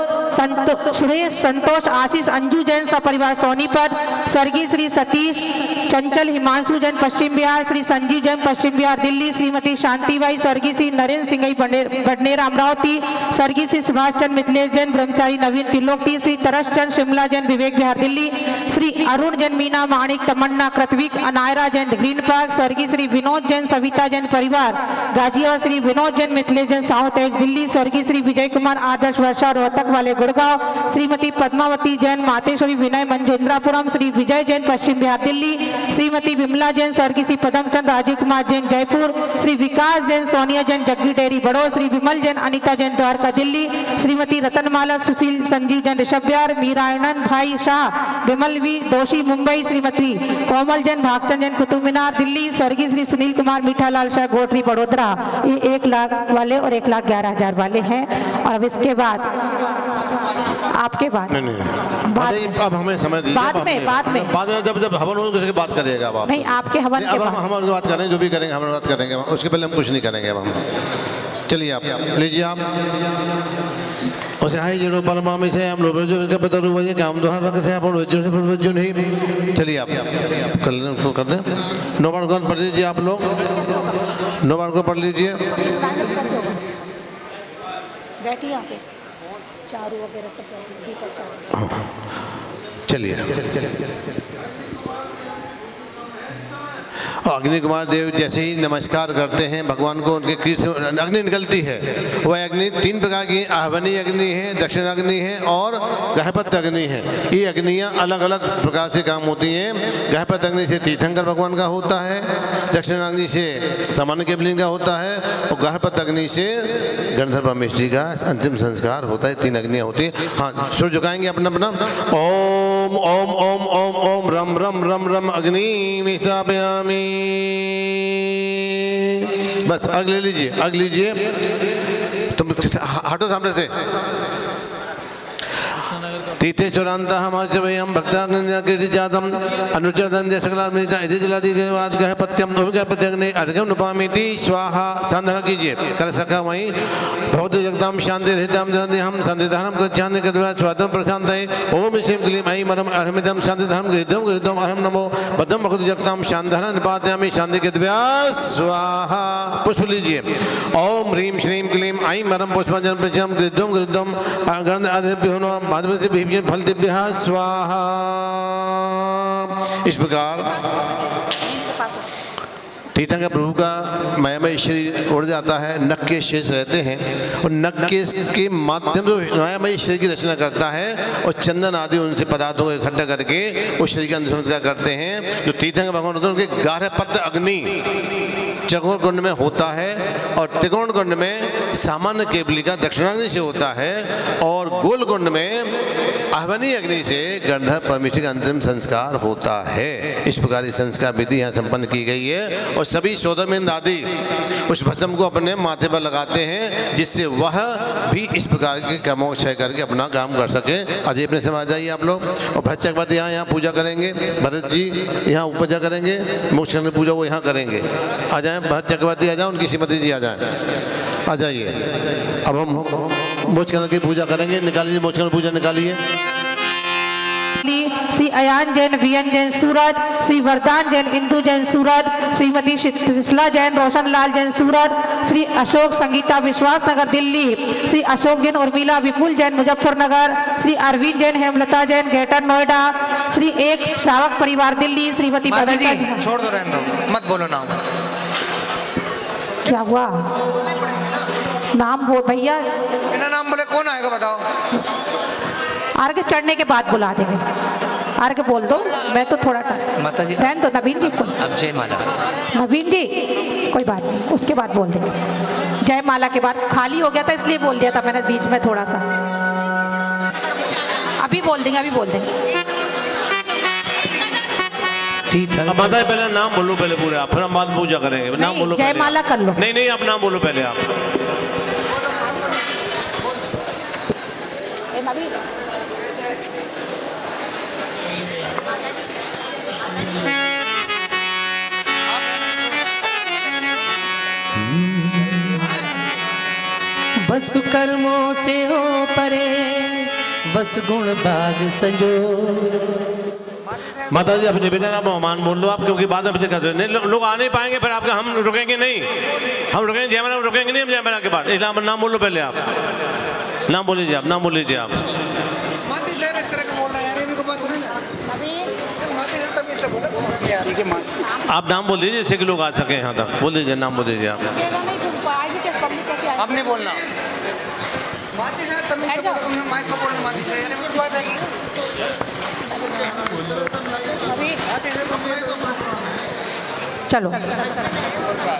सुरेश संतोष आशीष अंजू जैन सपरिवार सोनीपत, स्वर्गीय श्री सतीश चंचल हिमांशु जैन पश्चिम बिहार, श्री संजीव जैन पश्चिम बिहार दिल्ली, श्रीमती शांतिबाई स्वर्गीय श्री नरेंद्र सिंह बडनेर अमरावती, स्वर्गीय श्री सुभाष चंद्र मिथिलेश जैन ब्रह्मचारी नवीन त्रिलोकती, श्री तरस चंद शिमला जैन विवेक बिहार दिल्ली, श्री अरुण जैन मीना माणिक तमन्ना कृतविक अनायरा जैन ग्रीन पार्क, स्वर्गीय श्री विनोद जैन सविता जैन परिवार गाजियाबाद, श्री विनोद जैन मिथिलेश जैन साउथ एक्स दिल्ली, स्वर्गीय श्री विजय कुमार आदर्श वर्षा रोहतक वाले गुड़गांव, श्रीमती पद्मावती जैन मातेश्वरी विनय मंजेंद्रापुरम, श्री विजय जैन पश्चिम बिहार दिल्ली, श्रीमती विमला जैन स्वर्गीय श्री पदमचंद राजीव कुमार जैन जयपुर, श्री विकास जैन सोनिया जैन जग्गी डेरी बड़ो, श्री विमल जैन अनीता जैन द्वारका दिल्ली, श्रीमती रतनमाला सुशील संजीव जैन ऋषभ बिहार, मीरायणन भाई शाह विमल वी दोषी मुंबई, श्रीमती कोमल जैन भागचंद जैन कुतुब मीनार दिल्ली, स्वर्गीय श्री सुनील कुमार मीठालाल शाह गोटरी बड़ोदरा। ये 1 लाख वाले और 1,11,000 वाले हैं। और अब इसके बाद आपके बाद अब हमें समय दीजिए। बाद में जब हवन होगा उसके बात करिएगा आप। नहीं, आपके हवन के बाद हम बात करेंगे, जो भी करेंगे हम बात करेंगे, उसके पहले हम कुछ नहीं करेंगे। अब हम चलिए आप लीजिए आप उसे हाई जीरो परमा में से हम लोग जो इसका पता रुपये काम दोहर रख से अपन जो नहीं। चलिए आप कर लें, उसको कर दें। नोबार को पढ़ लीजिए आप लोग, नोबार को पढ़ लीजिए। बैठिए यहाँ पे, चारू वगैरह सब चलिए अग्नि कुमार देव जैसे ही नमस्कार करते हैं भगवान को, उनके कीर्त से अग्नि निकलती है। वह अग्नि 3 प्रकार की आहवनी अग्नि है, दक्षिण अग्नि है और गहपत अग्नि है। ये अग्नियाँ अलग अलग प्रकार से काम होती हैं। गहपत अग्नि से तीर्थंकर भगवान का होता है, दक्षिण अग्नि से सामान्य केवलिन का होता है और गहपत अग्नि से गणधर परमेश्वर जी का अंतिम संस्कार होता है। 3 अग्नियाँ होती हैं। हाँ, सुर झुकाएंगे अपना अपना। ओम ओम ओम ओम ओम रम रम रम रम अग्नि स्थापयामि। बस आग ले लीजिए, आग लीजिए। तुम हटो सामने से। तीर्थेश्वरांत हम भक्ताजातम अनुचरदंज सकलाद गहपत्यम गहपत्यग्नि अर्घ्यम नुपामिति स्वाहा। संध्या कीजिए, कर सका वहीं बहुत जगताम शांति रहताम हम संधिधारम गच्छामि कद्वा स्वादम प्रशांत। ओम श्रीं क्लीं ऐं मरम अहमिदम शांतिधारम गृहीतम गृहीतम अहम नमो बद्धम भगवत जगताम शांतिधारम निपातयामि शांति कद्वा स्वाहा। पुष्प लीजिए। ओम ह्रीं श्रीं क्लीं ऐं मरम पुष्पांजलि प्रचारम गृहीतम गृहीतम गंध अर्घ्य माधव से फल दिव्य स्वाहा। इस प्रकार तीर्थंकर प्रभु का मायामय शरीर उड़ जाता है, नख के शेष रहते हैं और नख के माध्यम से मायामय शरीर की रचना करता है और चंदन आदि उनसे पदार्थों को इकट्ठा करके उस शरीर का अनुसंधान करते हैं। जो तीर्थंकर भगवान होते हैं उनके गार्हपत्य अग्नि चकोर कुंड में होता है और त्रिकोण कुंड में सामान्य केवली का दक्षिणाग्नि से होता है और गोल कुंड में आहवनी अग्नि से गंधर्व परमेश्वर का अंतिम संस्कार होता है। इस प्रकार की संस्कार विधि यहाँ संपन्न की गई है और सभी शोधमेंद्र आदि उस भस्म को अपने माथे पर लगाते हैं जिससे वह भी इस प्रकार के कर्मोक्षय करके अपना काम कर सके। अजय अपने समय आ जाइए आप लोग। और भरत चक्रवर्ती यहाँ पूजा करेंगे, भरत जी यहाँ पूजा करेंगे, मोक्ष की पूजा वो यहाँ करेंगे। आ जाए भरत चक्रवर्ती, आ जाए, उनकी श्रीमती जी आ जाए, आ जाइए। अब हम मोक्ष की पूजा करेंगे। निकालिए मोक्ष की पूजा निकालिए। श्री अयान जैन वीएन जैन सूरत, श्री वरदान जैन इंदु जैन सूरत, श्रीमती शीतला जैन रोशन लाल जैन सूरत, श्री अशोक संगीता विश्वास नगर दिल्ली, श्री अशोक जैन उर्मिला विपुल जैन मुजफ्फरनगर, श्री अरविंद जैन हेमलता जैन ग्रेटर नोएडा, श्री एक श्रावक परिवार दिल्ली, श्रीमती माता जी छोड़ दो, रहने दो, मत बोलो नाम। क्या हुआ? नाम बोल भैया, बिना नाम बोले कौन आएगा बताओ? अर्घ चढ़ने के बाद बुला देंगे। अर्घ बोल दो, मैं तो थोड़ा माता जी रहने दो। नवीन जी को, अब जय माला। नवीन जी कोई बात नहीं, उसके बाद बोल देंगे। जय माला के बाद खाली हो गया था इसलिए बोल दिया था मैंने बीच में थोड़ा सा। अभी बोल देंगे, अभी बोल देंगे। माता पहले नाम बोलो पहले पूरे आप, फिर हम बाद पूजा करेंगे। नाम बोलो, जय माला कर लो। नहीं नहीं, आप नाम बोलो पहले आप। बस कर्मों से हो परे, बस गुण बाग सजो। माता जी अपने बेटा आप मेहमान बोल लो आप, क्योंकि बाद में बच्चे कहते हैं लोग आ नहीं पाएंगे, फिर आपका हम रुकेंगे नहीं, हम रुकेंगे जयमाला रुकेंगे नहीं, हम जयमाला के बाद। इसलिए नाम बोल लो पहले आप, नाम बोल लीजिए आप, नाम बोल लीजिए आप। आप नाम बोल दीजिए जिससे कि लोग आ सके यहाँ तक। बोल दीजिए, नाम बोल दीजिए आप। अब नहीं बोलना, माती से तमीज से बोलो मैं माइक को बोलने माती से यानी कुछ बात है कि माती से चलो।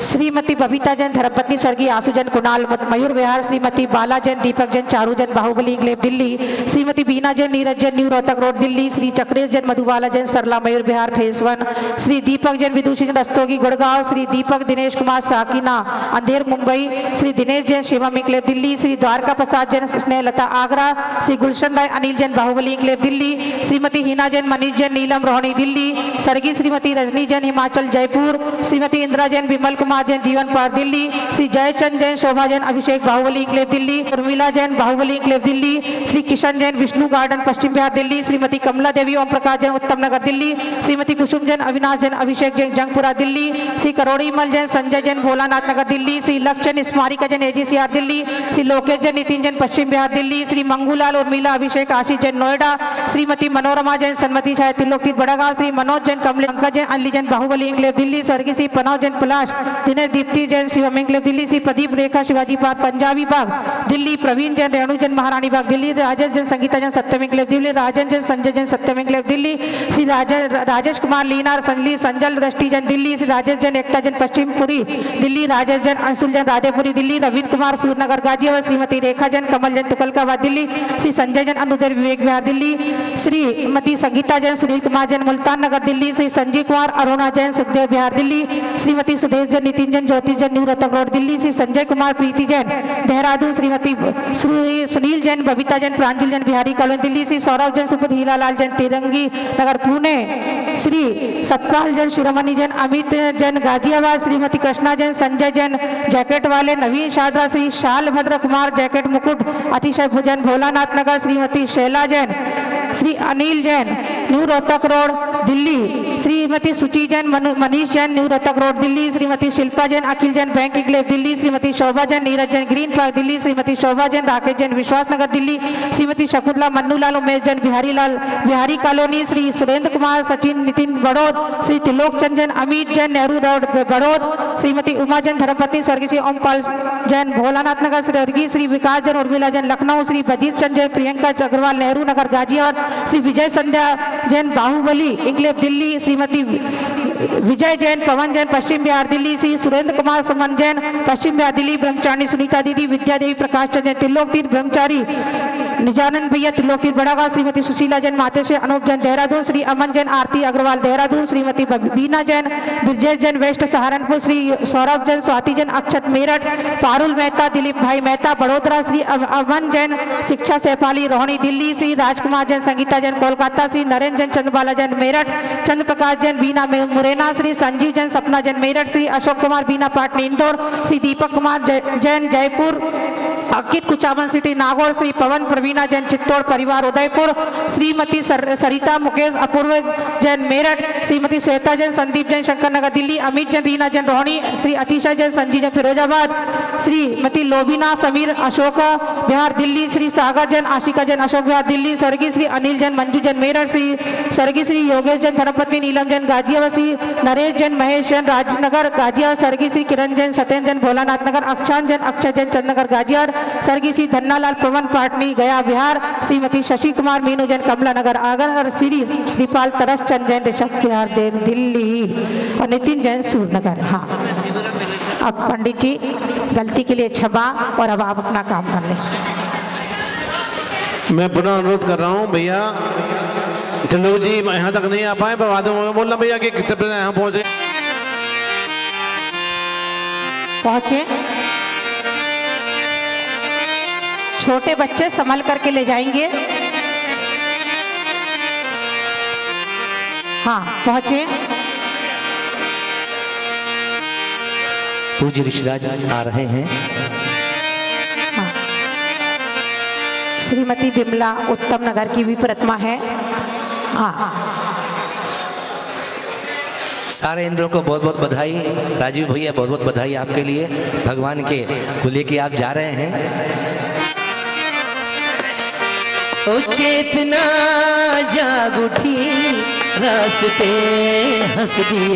श्रीमती बबीता जैन धर्मपत्नी स्वर्गीय आशुजन कुणाल मयूर विहार, श्रीमती बाला जैन दीपक जैन चारू जैन बाहुबली इंग्लेव दिल्ली, श्रीमती बीना जैन नीरज जैन न्यू रोहतक रोड दिल्ली, श्री चक्रेश जैन मधुबाला जैन सरला मयूर विहार फेस 1, श्री दीपक जैन विदुषी जैन रस्तोगी गुड़गांव, श्री दीपक दिनेश कुमार साकिना अंधेर मुंबई, श्री दिनेश जैन शिवम इंग्लेव दिल्ली, श्री द्वारका प्रसाद जैन स्नेहलता आगरा, श्री गुलशन राय अनिल जैन बाहुबली इंग्लेव दिल्ली, श्रीमती हिना जैन मनीष जैन नीलम रोहनी दिल्ली, स्वर्गीय श्रीमती रजनी जैन हिमाचल जयपुर, श्रीमती इंदिरा जैन विमल Kumar Jain Jeevan Park Delhi, Shri Jaichand Jain Shobha Jain Abhishek Bahubali enclave Delhi, Urmila Jain Bahubali enclave Delhi, Shri Kishan Jain Vishnu garden Paschim Vihar Delhi, Shrimati Kamala Devi Om Prakash Jain Uttam Nagar Delhi, Shrimati कुसुम जैन अविनाश जैन अभिषेक जैन जंगपुरा दिल्ली, श्री करोड़ीमल जैन संजय जैन भोलानाथ नगर दिल्ली, श्री लक्षण स्मारिका जैन एजीसीआर दिल्ली, श्री लोकेश जैन नितिन जैन पश्चिम बिहार दिल्ली, श्री मंगूलाल उर्मिला अभिषेक आशीष जैन नोएडा, श्रीमती मनोरमा जैन सन्मति शायद त्रिलोकी बड़ागांव, श्री मनोज जैन कमले पंकज जैन अली जैन बाहुबली इंक्लेव दिल्ली, स्वर्गीय श्री पनौज जैन पलाश, दिनेश दीप्ति जैन शिवम इंक्लेव दिल्ली, श्री प्रदीप रेखा शिवाजी पार्क पंजाबी बाग दिल्ली, प्रवीण जैन रेणु जैन महारानी बाग दिल्ली, राजेश जैन संगीता जैन सत्यम इंक्लेव दिल्ली, राजन जैन संजय जैन सत्यम इंक्लेव दिल्ली, श्री राजेश कुमार लीना संजली संजल दृष्टि जैन दिल्ली, श्री राजेश जैन एकता जैन पश्चिमपुरी दिल्ली, राजेश जैन अंशुल जैन राधेपुरी दिल्ली, रवीन कुमार सूरनगर गाजियाबाद, श्रीमती रेखा जैन कमल जैन तुकलकाबाद दिल्ली, श्री संजय जैन अनुदेव विवेक विहार दिल्ली, श्रीमती संगीता जैन सुनील कुमार जैन मुल्तान नगर दिल्ली, श्री संजीव कुमार अरुणा जैन सुखदेव बिहार दिल्ली, श्रीमती सुदेश जैन नितिन जैन ज्योति जैन न्यू रोहतक रोड दिल्ली, श्री संजय कुमार प्रीति जैन देहरादून, श्रीमती सुनील जैन बबीता जैन प्रांजल जैन बिहारी कॉलोनी दिल्ली, श्री सौरभ जैन सुपुत्र हीरालाल जैन तिरंगी नगर पुणे, श्री सतपाल जैन शिरोमणि जैन अमित जैन गाजियाबाद, श्रीमती कृष्णा जैन संजय जैन जैकेट वाले नवीन शारदा, श्री शाल भद्र कुमार जैकेट मुकुट अतिशय भुजन भोलानाथ नगर, श्रीमती शैला जैन, श्री अनिल जैन न्यू रोहतक रोड दिल्ली, श्रीमती सुची जैन मनीष जैन न्यू रोहतक रोड दिल्ली, श्रीमती शिल्पा जैन अखिल जैन बैंक इंक्लेव दिल्ली, श्रीमती शोभा जैन नीरज जैन ग्रीन पार्क दिल्ली, श्रीमती शोभा जैन राकेश जैन विश्वास नगर दिल्ली, श्रीमती शकुंतला मन्नूलाल उमेश जैन बिहारी कॉलोनी, श्री सुरेंद्र कुमार सचिन नितिन बड़ौद, श्री त्रिलोक चंद जैन अमित जैन नेहरू रोड बड़ौद, श्रीमती उमा जैन धर्मपत्नी स्वर्गीय श्री ओमपाल जैन भोलानाथ नगर, स्वर्गीय श्री विकास जैन उर्मिला जैन लखनऊ, श्री बजीर चंद जैन प्रियंका अग्रवाल नेहरू नगर गाजियाबाद, श्री विजय संध्या जैन बाहुबली इंग्लेव दिल्ली, श्रीमती विजय जैन पवन जैन पश्चिम बिहार दिल्ली, श्री सुरेंद्र कुमार सुमन जैन पश्चिम बिहार दिल्ली, ब्रह्मचारी सुनीता दीदी विद्या देवी प्रकाश चंद जैन त्रिलोक तीर्थ ब्रह्मचारी, निजानंद भैया त्रिलोक तीर्थ बड़ागांव, श्रीमती सुशीला जैन मातेश्वरी अनूप जैन देहरादून, श्री अमन जैन आरती अग्रवाल देहरादून, श्रीमती बीना जैन ब्रजेश जैन वेस्ट सहारनपुर, श्री सौरभ जैन स्वाति जैन अक्षत मेरठ, पारुल मेहता दिलीप भाई मेहता बड़ोदरा, श्री अमन जैन शिक्षा सैफाली रोहनी दिल्ली, श्री राजकुमार जैन संगीता जैन कोलकाता, श्री नरेंद्र जैन चंद्रबाला जैन मेरठ, चंद्र प्रकाश जैन बीना मुरैना, श्री संजीव जैन सपना जैन मेरठ, श्री अशोक कुमार बीना पाटनी इंदौर, श्री दीपक कुमार जैन जयपुर, अंकित कुचामन सिटी नागौर, श्री पवन प्रवीणा जैन चित्तौड़ परिवार उदयपुर, श्रीमती सरिता मुकेश अपूर्व जैन मेरठ, श्रीमती श्वेता जैन संदीप जैन शंकर नगर दिल्ली, अमित जैन रीना जैन रोहनी, श्री अतिशा जैन संजीव जैन फिरोजाबाद, श्रीमती लोबिना समीर अशोका बिहार दिल्ली, श्री सागर जैन आशिका जैन अशोक बिहार दिल्ली, स्वर्गीय श्री अनिल जैन मंजू जैन मेरठ, श्री स्वर्गीय श्री योगेश जैन धर्मपत्नी नीलम जैन गाजियाबाद, श्री नरेश जैन महेश जैन राजनगर गाजियाबाद, स्वर्गीय श्री किरण जैन सत्येंद्र जैन भोलानाथ नगर, अक्षान जैन अक्षय जैन चंदनगर गाजियाबाद, स्वर्गीय श्री धन्नालाल पवन पाटनी गया बिहार, श्रीमती शशि कुमार मीनू जैन कमला नगर आगर, और श्री श्रीपाल तरस चंद जैन ऋषभ बिहार देव दिल्ली, और नितिन जैन सूरनगर। हाँ, अब पंडित जी गलती के लिए क्षमा, और अब आप अपना काम कर लें। मैं पुनः अनुरोध कर रहा हूँ भैया, चलो जी यहाँ तक नहीं आ पाए, बाद में बोलना भैया कि कितने बजे यहाँ पहुँचे। छोटे बच्चे संभल करके ले जाएंगे। हाँ, पहुंचे। पूज्य ऋषिराज आ रहे हैं। हाँ। श्रीमती बिमला उत्तम नगर की भी प्रतिमा है। हाँ, सारे इंद्रों को बहुत बहुत बधाई। राजीव भैया बहुत बहुत बधाई आपके लिए, भगवान के को लेके आप जा रहे हैं। ओ चेतना जाग उठी, रास्ते हंस दिए,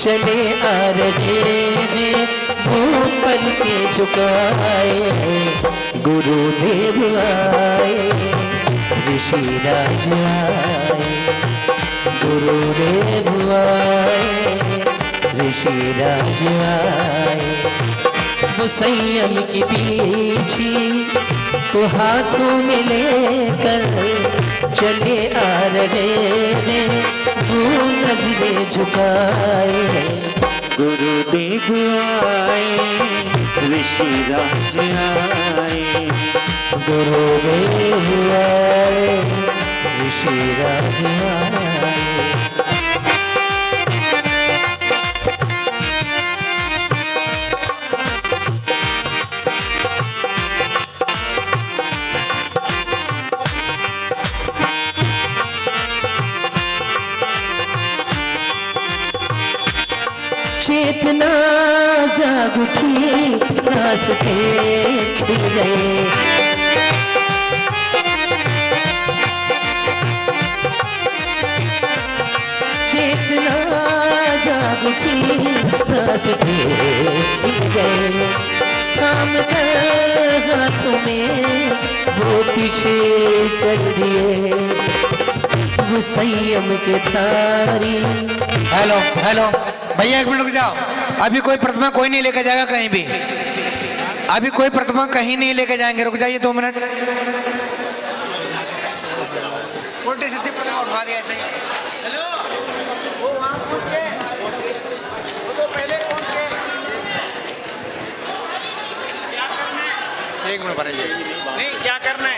चले आ रहे हैं भूत बन के झुकाए, गुरुदेव आए, ऋषिराज आए, गुरुदेव आए, ऋषिराज आए। वो संयम की पीछी को हाथों में लेकर चले आ रहे हैं वो नजरें झुकाए, गुरुदेव आए, ऋषिराज आए, गुरुदेव आए, ऋषिराज आए। चेतना जाग उठी, रास्ते खिल गए, चेतना जाग उठी, रास्ते खिल गए। थाम कर हाथों में वो पीछे चल दिए, वो संयम के थारी। हेलो हेलो भैया, एक मिनट रुक जाओ। अभी कोई प्रतिमा कोई नहीं लेके जाएगा कहीं भी, अभी कोई प्रतिमा कहीं नहीं लेके जाएंगे। रुक जाइए 2 मिनट। उल्टी सीधी प्रतिमा उठवा दिया ऐसे ही। हेलो, वो वहाँ पूछ के, वो तो पहले पहुँच के। क्या करना है? 1 मिनट बने नहीं, क्या करना है?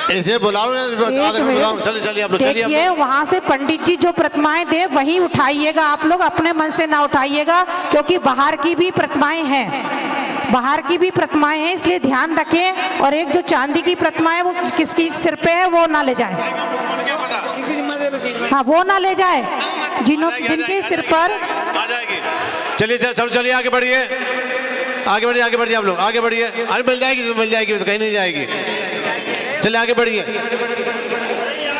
ऐसे बुलाओ, चलिए चलिए आप लोग चलिए। देखिए वहाँ से पंडित जी जो प्रतिमाएं दे वहीं उठाइएगा आप लोग, अपने मन से ना उठाइएगा, क्योंकि बाहर की भी प्रतिमाएं हैं, बाहर की भी प्रतिमाएं हैं, इसलिए ध्यान रखें। और एक जो चांदी की प्रतिमा है वो किसकी सिर पे है वो ना ले जाए, हाँ वो ना ले जाए, जिनके सिर पर आ जाएगी। चलिए चलो चलिए आगे बढ़िए, आगे बढ़िए, आगे बढ़िए आप लोग, आगे बढ़िए। अरे मिल जाएगी तो कहीं नहीं जाएगी। चलिए आगे बढ़िए,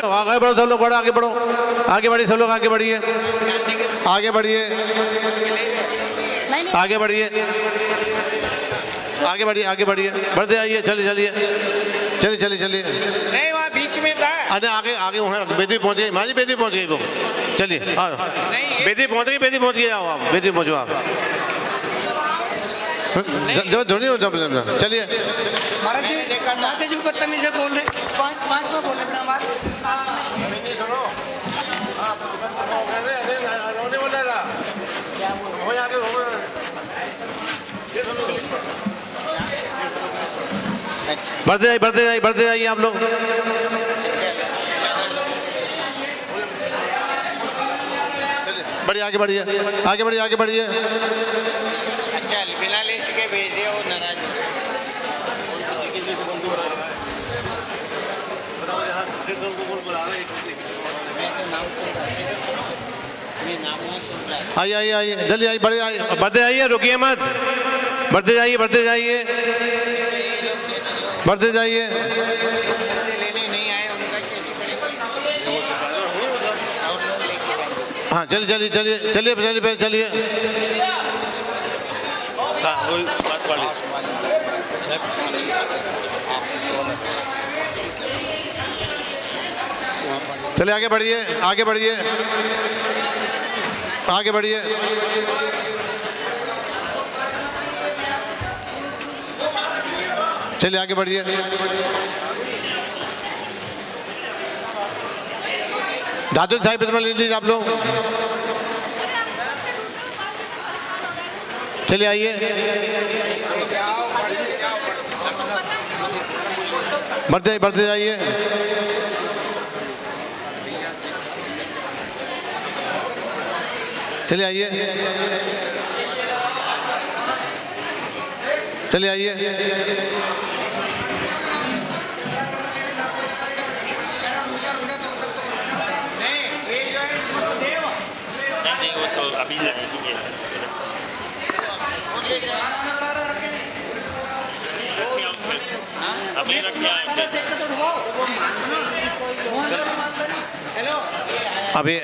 आगे बढ़ो सब लोग, बढ़ो आगे बढ़ो, आगे बढ़िए सब लोग, आगे बढ़िए, आगे बढ़िए, आगे बढ़िए, आगे बढ़िए, आगे बढ़िए, बढ़ते आइए। चलिए चलिए चलिए चलिए चलिए। नहीं वहाँ बीच में था। अरे आगे आगे वहाँ बेदी पहुँच गई, माँ जी बेदी पहुँच गई वो। चलिए बेदी पहुँच गई, बेदी पहुँच गई, आओ आप बेदी पहुँचो आप। जो धोनी हो चलिए। महाराज जी जो बदतमीजी से बोल रहे, पाँच तो बोल रहे हमारे। बढ़ते आइए, बढ़ते आइए, बढ़ते आइए आप लोग। बढ़िए आगे बढ़िए, आगे बढ़िए, आगे बढ़िए। अच्छा बिना लिस्ट के भेज दिया, वो नाराज हो रहे। आइए आइए आइए, जल्दी आइए, बड़े आइए, बढ़ते आइए, रुकिए मत, बढ़ते जाइए, बढ़ते जाइए, बढ़ते जाइए। लेने नहीं आए उनका कैसे करेंगे? हाँ चलिए चलिए चलिए चलिए चलिए चलिए। चलिए आगे बढ़िए, आगे बढ़िए, आगे बढ़िए। चलिए आगे बढ़िए। धातु साहिब प्रतिमा ले लीजिए आप लोग। चलिए आइए, बढ़ते बढ़ते जाइए। चलिए आइए, चलिए आइए। अभी जाएंगे, अभी रख के आए। अभी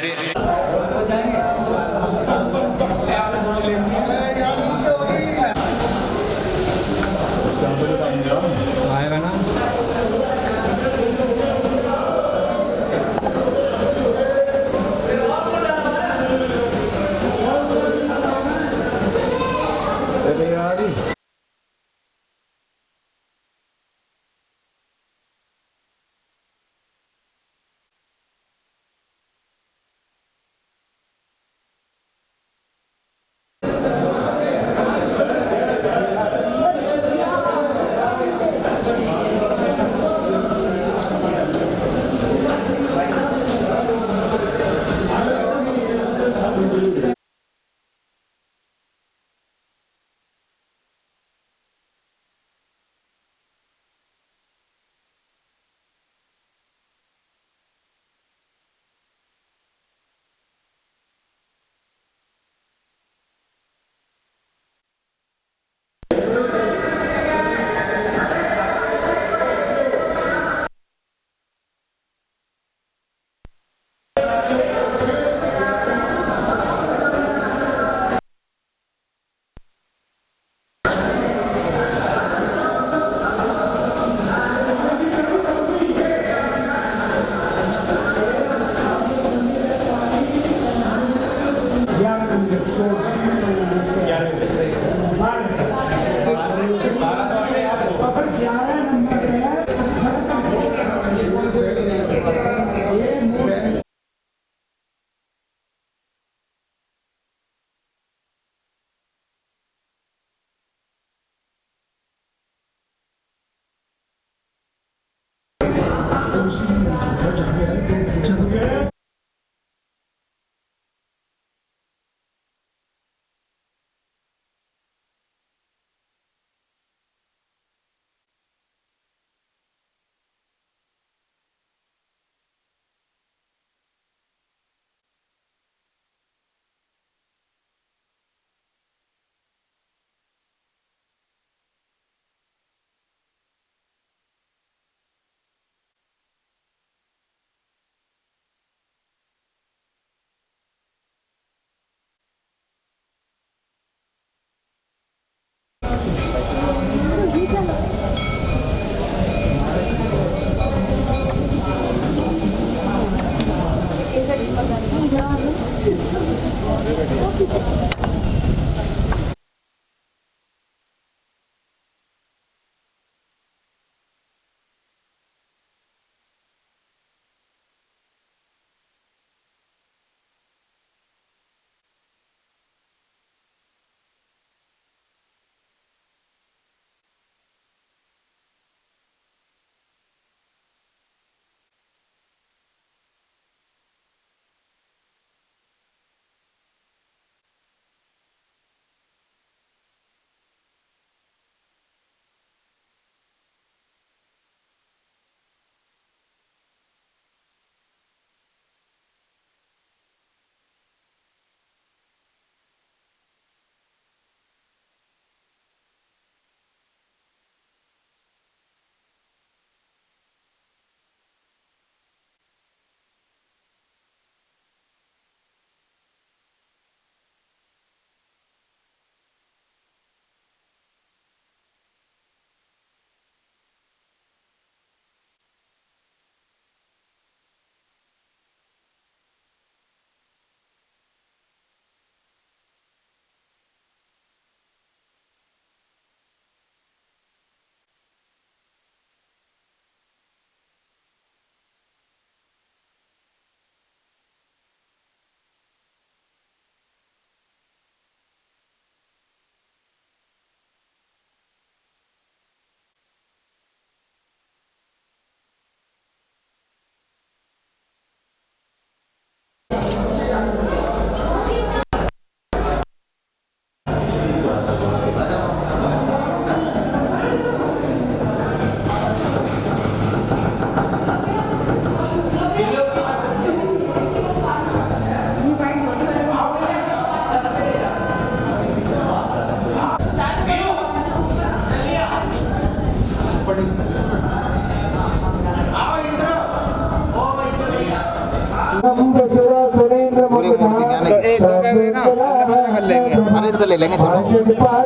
ले लेंगे, चलो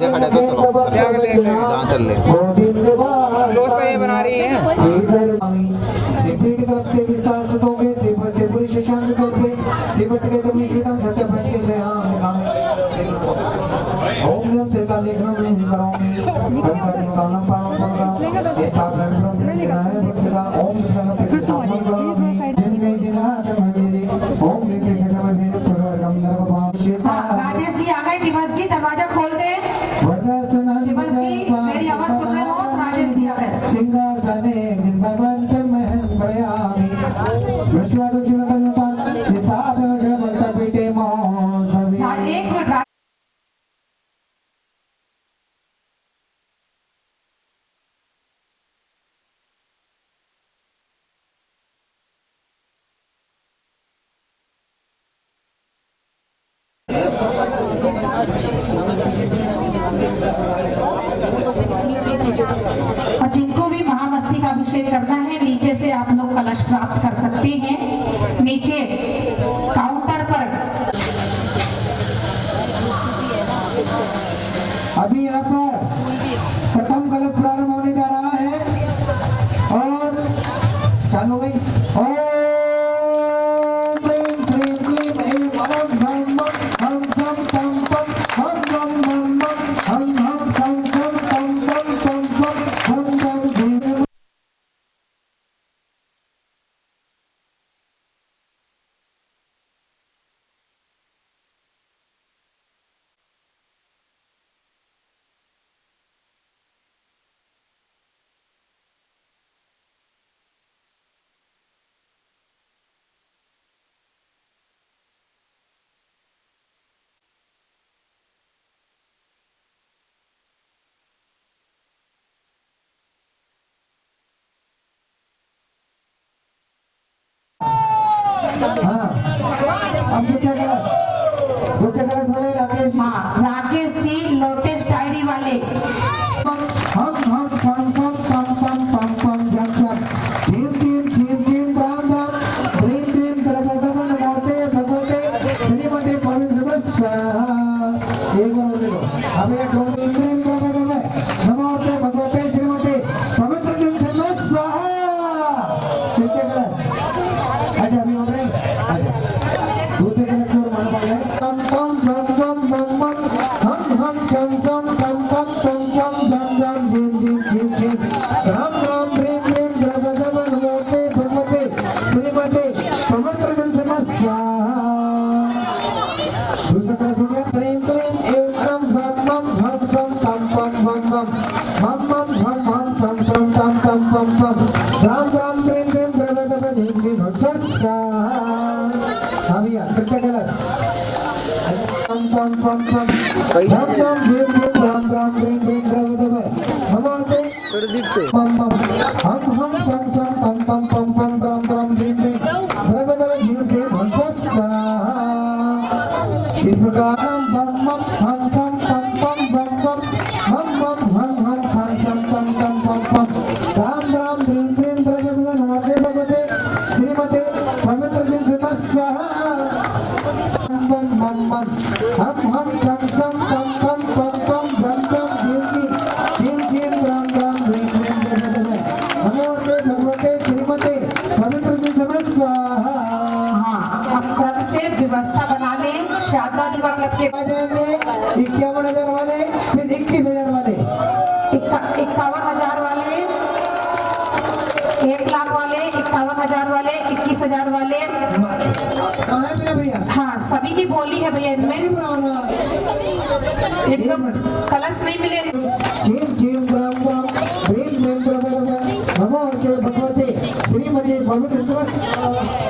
ये खड़े तो चलो जहाँ चल ले। बना रही है राजेश जी आ गए, दिवस जी दरवाजा खोल दे। दिवस जी मेरी आवाज सुन रहे हो? राजेश जी आ गए। सिंहासने जिन्मवंत महं प्रयामि विश्वदु शिवदनुपम स्थापन शबलतपीठे महोत्सवी। एक मिनट और जिनको भी महामस्ती का अभिषेक करना है नीचे से आप लोग कलश प्राप्त कर सकते हैं। नीचे काउंटर पर अभी यहाँ पर प्रथम कलश प्रारंभ होने जा रहा है और चालू हो गई। ओम ह्रीं श्रीं क्लीं ऐं अरं भं मं हं सं तं पं हं गं मं मं हं हं सं सं तं तं पं पं हं गं धीं। हाँ, अब द्वितीय कलश वाले राकेश जी। हाँ, राकेश जी लोटस डायरी वाले। हम सम सम पम पम पम पम जम जम झीम झीम राम राम ह्रीं ह्रीं सर्वदमन मूर्ते भगवते श्रीमते पवित्र स्वाहा। एक बार और देखो, अब ये ह्रीं ह्रीं सर्वदमन नमोते भगवते श्रीमते पवित्र स्वाहा। तृतीय कलश। अच्छा अभी बोल रहे हैं। अच्छा दूसरे कलश की ओर माना पाया है। तम तम बम बम बम बम हम शम शम तम तम तम तम जम जम झीम झीम झीम झीम राम राम ह्रीं ह्रीं द्रवदमन मूर्ते भगवते श्रीमते पवित्र जन स्वाहा। दूसरा कलश हो गया। ह्रीं क्लीं ऐं अरं भं मं हं सं तं पं बम बम मम मम हं हं सं शं तं तं पं पं राम राम ह्रीं ह्रीं द्रवदमन झीम झीम स्वाहा। अभी तृतीय कलश। पम पम पम पम धम धम झीम झीम राम राम ह्रीं ह्रीं द्रवदमन नमोते पम पम हम सम सम तम तम पम पम राम राम ह्रीं ह्रीं द्रवदमन झीम झीम स्वाहा। इस प्रकार बम बम हम सम पम पम बम बम हम बम हम सम सम तम तम पम पम राम राम ह्रीं ह्रीं द्रवदमन नमोते भगवते श्रीमते पवित्र जन स्वाहा। बम बम बम हम सम सम तम तम पम पम जम जम झीम झीम राम राम ह्रीं ह्रीं द्रवदमन नमोते भगवते श्रीमते पवित्र जन स्वाहा। हाँ, अब क्रम से व्यवस्था बना ले। शारदा दिवा क्लब के आ जाएंगे 51,000 वाले, फिर 21,000 वाले, 51,000 वाले, 1 लाख वाले, 51,000 वाले, 21,000 वाले। कहाँ है मेरा भैया? हाँ, सभी की बोली है भैया इनमें। नहीं बुलाना। एकदम कलश नहीं मिले। झीम झीम राम राम ह्रीं ह्रीं द्रवदमन नमोते भगवते श्रीमते पवित्र जन स्वाहा।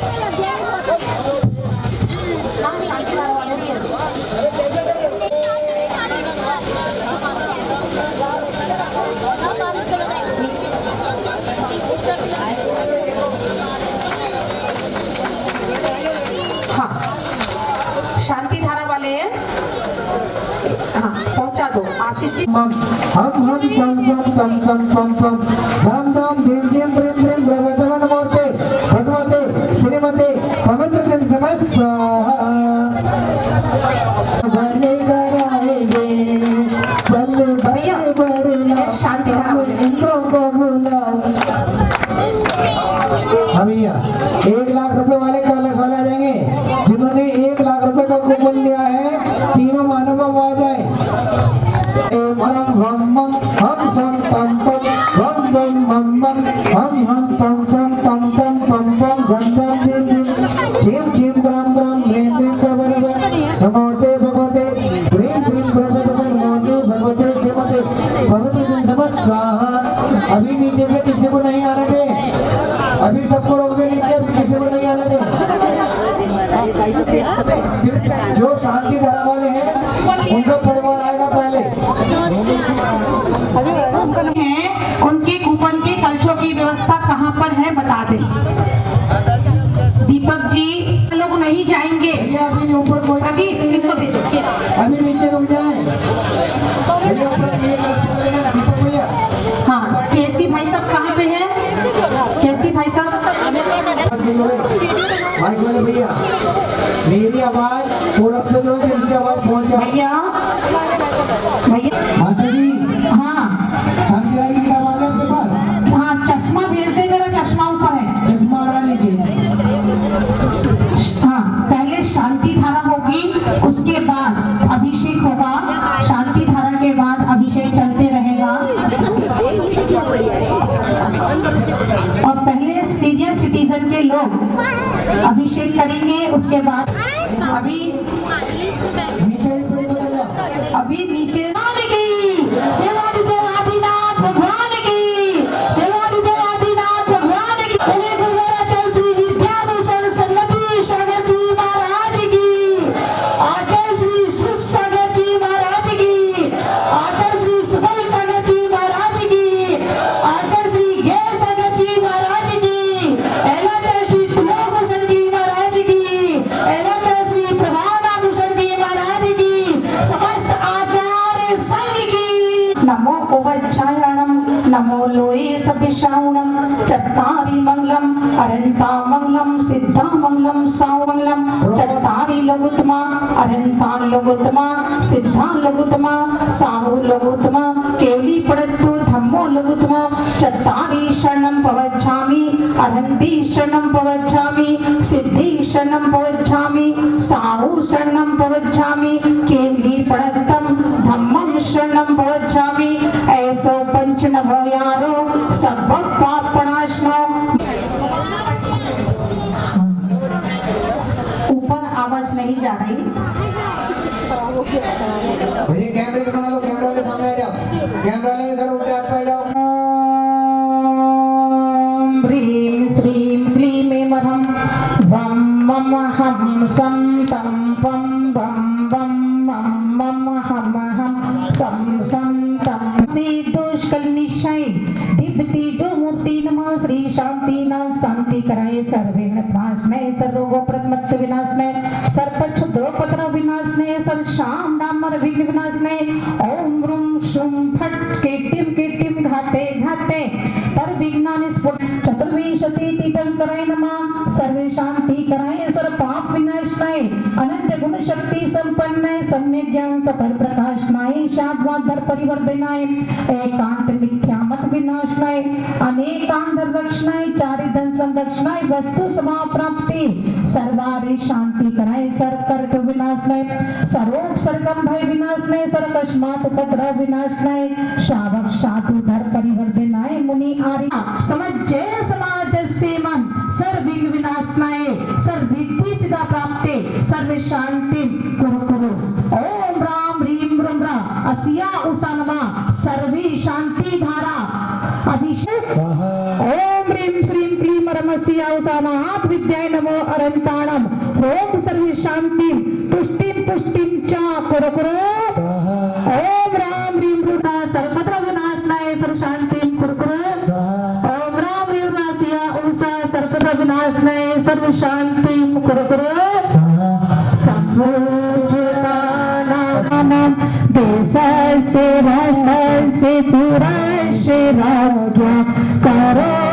शांति धारा वाले हैं। हाँ, पहुंचा दो आशीष जी। हम सम सम तम तम पम पम झम झम झीम झीम ह्रीं ह्रीं द्रवदमन मूर्ते भगवते श्रीमते पवित्र जन स्वाहा। भले कराएंगे हाँ भैया 1 लाख रुपए वाले कलश वाले आ जाएंगे। जिन्होंने 1 लाख रुपए का कूपन लिया है तीनों मानव आ जाए। हम सम तम पम हम बम मम मम हम सम सम तम तम पम पम झम झम झिम झिम झिम झिम ग्राम ग्राम रेम रेम प्रभव नमोते भगवते श्रीम क्रीम प्रभव नमोते भगवते श्रीमते भगवती जन स्वाहा। अभी नीचे से किसी को नहीं आने दे, अभी सबको रोक दे नीचे, अभी किसी को नहीं आने दे। सिर्फ जो शांति धारा वाले हैं उनका परिवार आएगा पहले। हैं उनके कूपन के कलशों की व्यवस्था कहाँ पर है बता दे। दीपक जी लोग नहीं जाएंगे, अभी ऊपर कोई अभी इनको भेजो, अभी नीचे रुक जाए भैया, ऊपर दीपक भैया। हाँ केसी भाई साहब कहाँ पे है? केसी भाई साहब माइक वाले भैया मेरी आवाज पूरब से जुड़ो, नीचे आवाज पहुंच जाए भैया। भैया माता जी हाँ शांति रानी की किताब आ गई आपके पास? हाँ चश्मा भेज दे, मेरा चश्मा ऊपर है। चश्मा आ रहा नीचे। हाँ पहले शांति धारा होगी, उसके बाद अभिषेक होगा, शांति धारा के बाद अभिषेक चलते रहेगा। और पहले सीनियर सिटीजन के लोग अभिषेक करेंगे, उसके बाद अभी नीचे नमो लोए सभिषाणम चत्तारि मंगलम अरंता मंगलम सिद्धा मंगलम सावंगलम चत्तारि लघुत्तमा अरंता लघुत्तमा सिद्धा लघुत्तमा साहु लघुत्तमा केवली पड़तु धम्मो लघुत्तमा चत्तारि शरणं पवच्छामि अरंती शरणं पवच्छामि सिद्धि शरणं पवच्छामि साहु शरणं पवच्छामि केवली पड़तम धम्मं शरणं पवच्छामि ऐसो पंच नमो यारो सब पाप प्रणाशनो। ऊपर आवाज नहीं जा रही भैया, कैमरे के बना लो, कैमरे वाले सामने आ जाओ, कैमरा वाले इधर उल्टे हाथ पे जाओ। ह्रीं श्रीं क्लीं वरं वं मम हम सं तं पं वं वं मं मम हम सं सं तं दुष्कलनिशय दिव्यति जो मूर्ति नमः श्री शांति नाथ शांति कराए सर्वविघ्न विनाशने सर्वरोग प्रतमत्त विनाशने सर्वक्षुद्रोपद्रव विनाशने सर्वशाम डामर विघ्न विनाशने ओम रूम शुम फट कीर्तिम घाते घाते पर विघ्नानि स्फुट चतुर्विंशति तीर्थंकराय नमः सर्व शांति कराए सर्व पाप विनाशनाय अनंत गुण शक्ति संपन्नाय सम्यक ज्ञान सफल प्रकाशनाय शाद्वादर परिवर्धनाय एकांत मिथ्या मत विनाशनाय अनेकांत रक्षणाय चारिधन संरक्षणाय वस्तु समा प्राप्ति सर्वारि शांति कराए सर्व कर्क विनाशनाय सर्वोप सर्गम भय विनाशनाय सर्व कस्मात उपद्रव विनाशनाय श्रावक साधु धर परिवर्धनाय मुनि आर्य समझे समाज सेवन सर्व विघ्न विनाशनाय सर्व रिद्धि सिद्धा प्राप्ते सर्व शांति कुरु कुरु ओम राम ह्रीं ब्रह्म असिया उसानमा सर्वी शांति धारा अभिषेक ओम ह्रीं श्रीं क्लीं परमसिया उसाना हाथ विद्याय नमो अरंताणम ओम सर्व शांति पुष्टिं च कुरु कुरु ओम राम ह्रीं ब्रह्म सर्वत्र विनाशनाय सर्व शांति कुरु कुरु ओम राम ह्रीं नासिया उषा सर्वत्र विनाशनाय सर्व शांति कुरु कुरु देश से राष्ट्र से पूरा से राज्य करो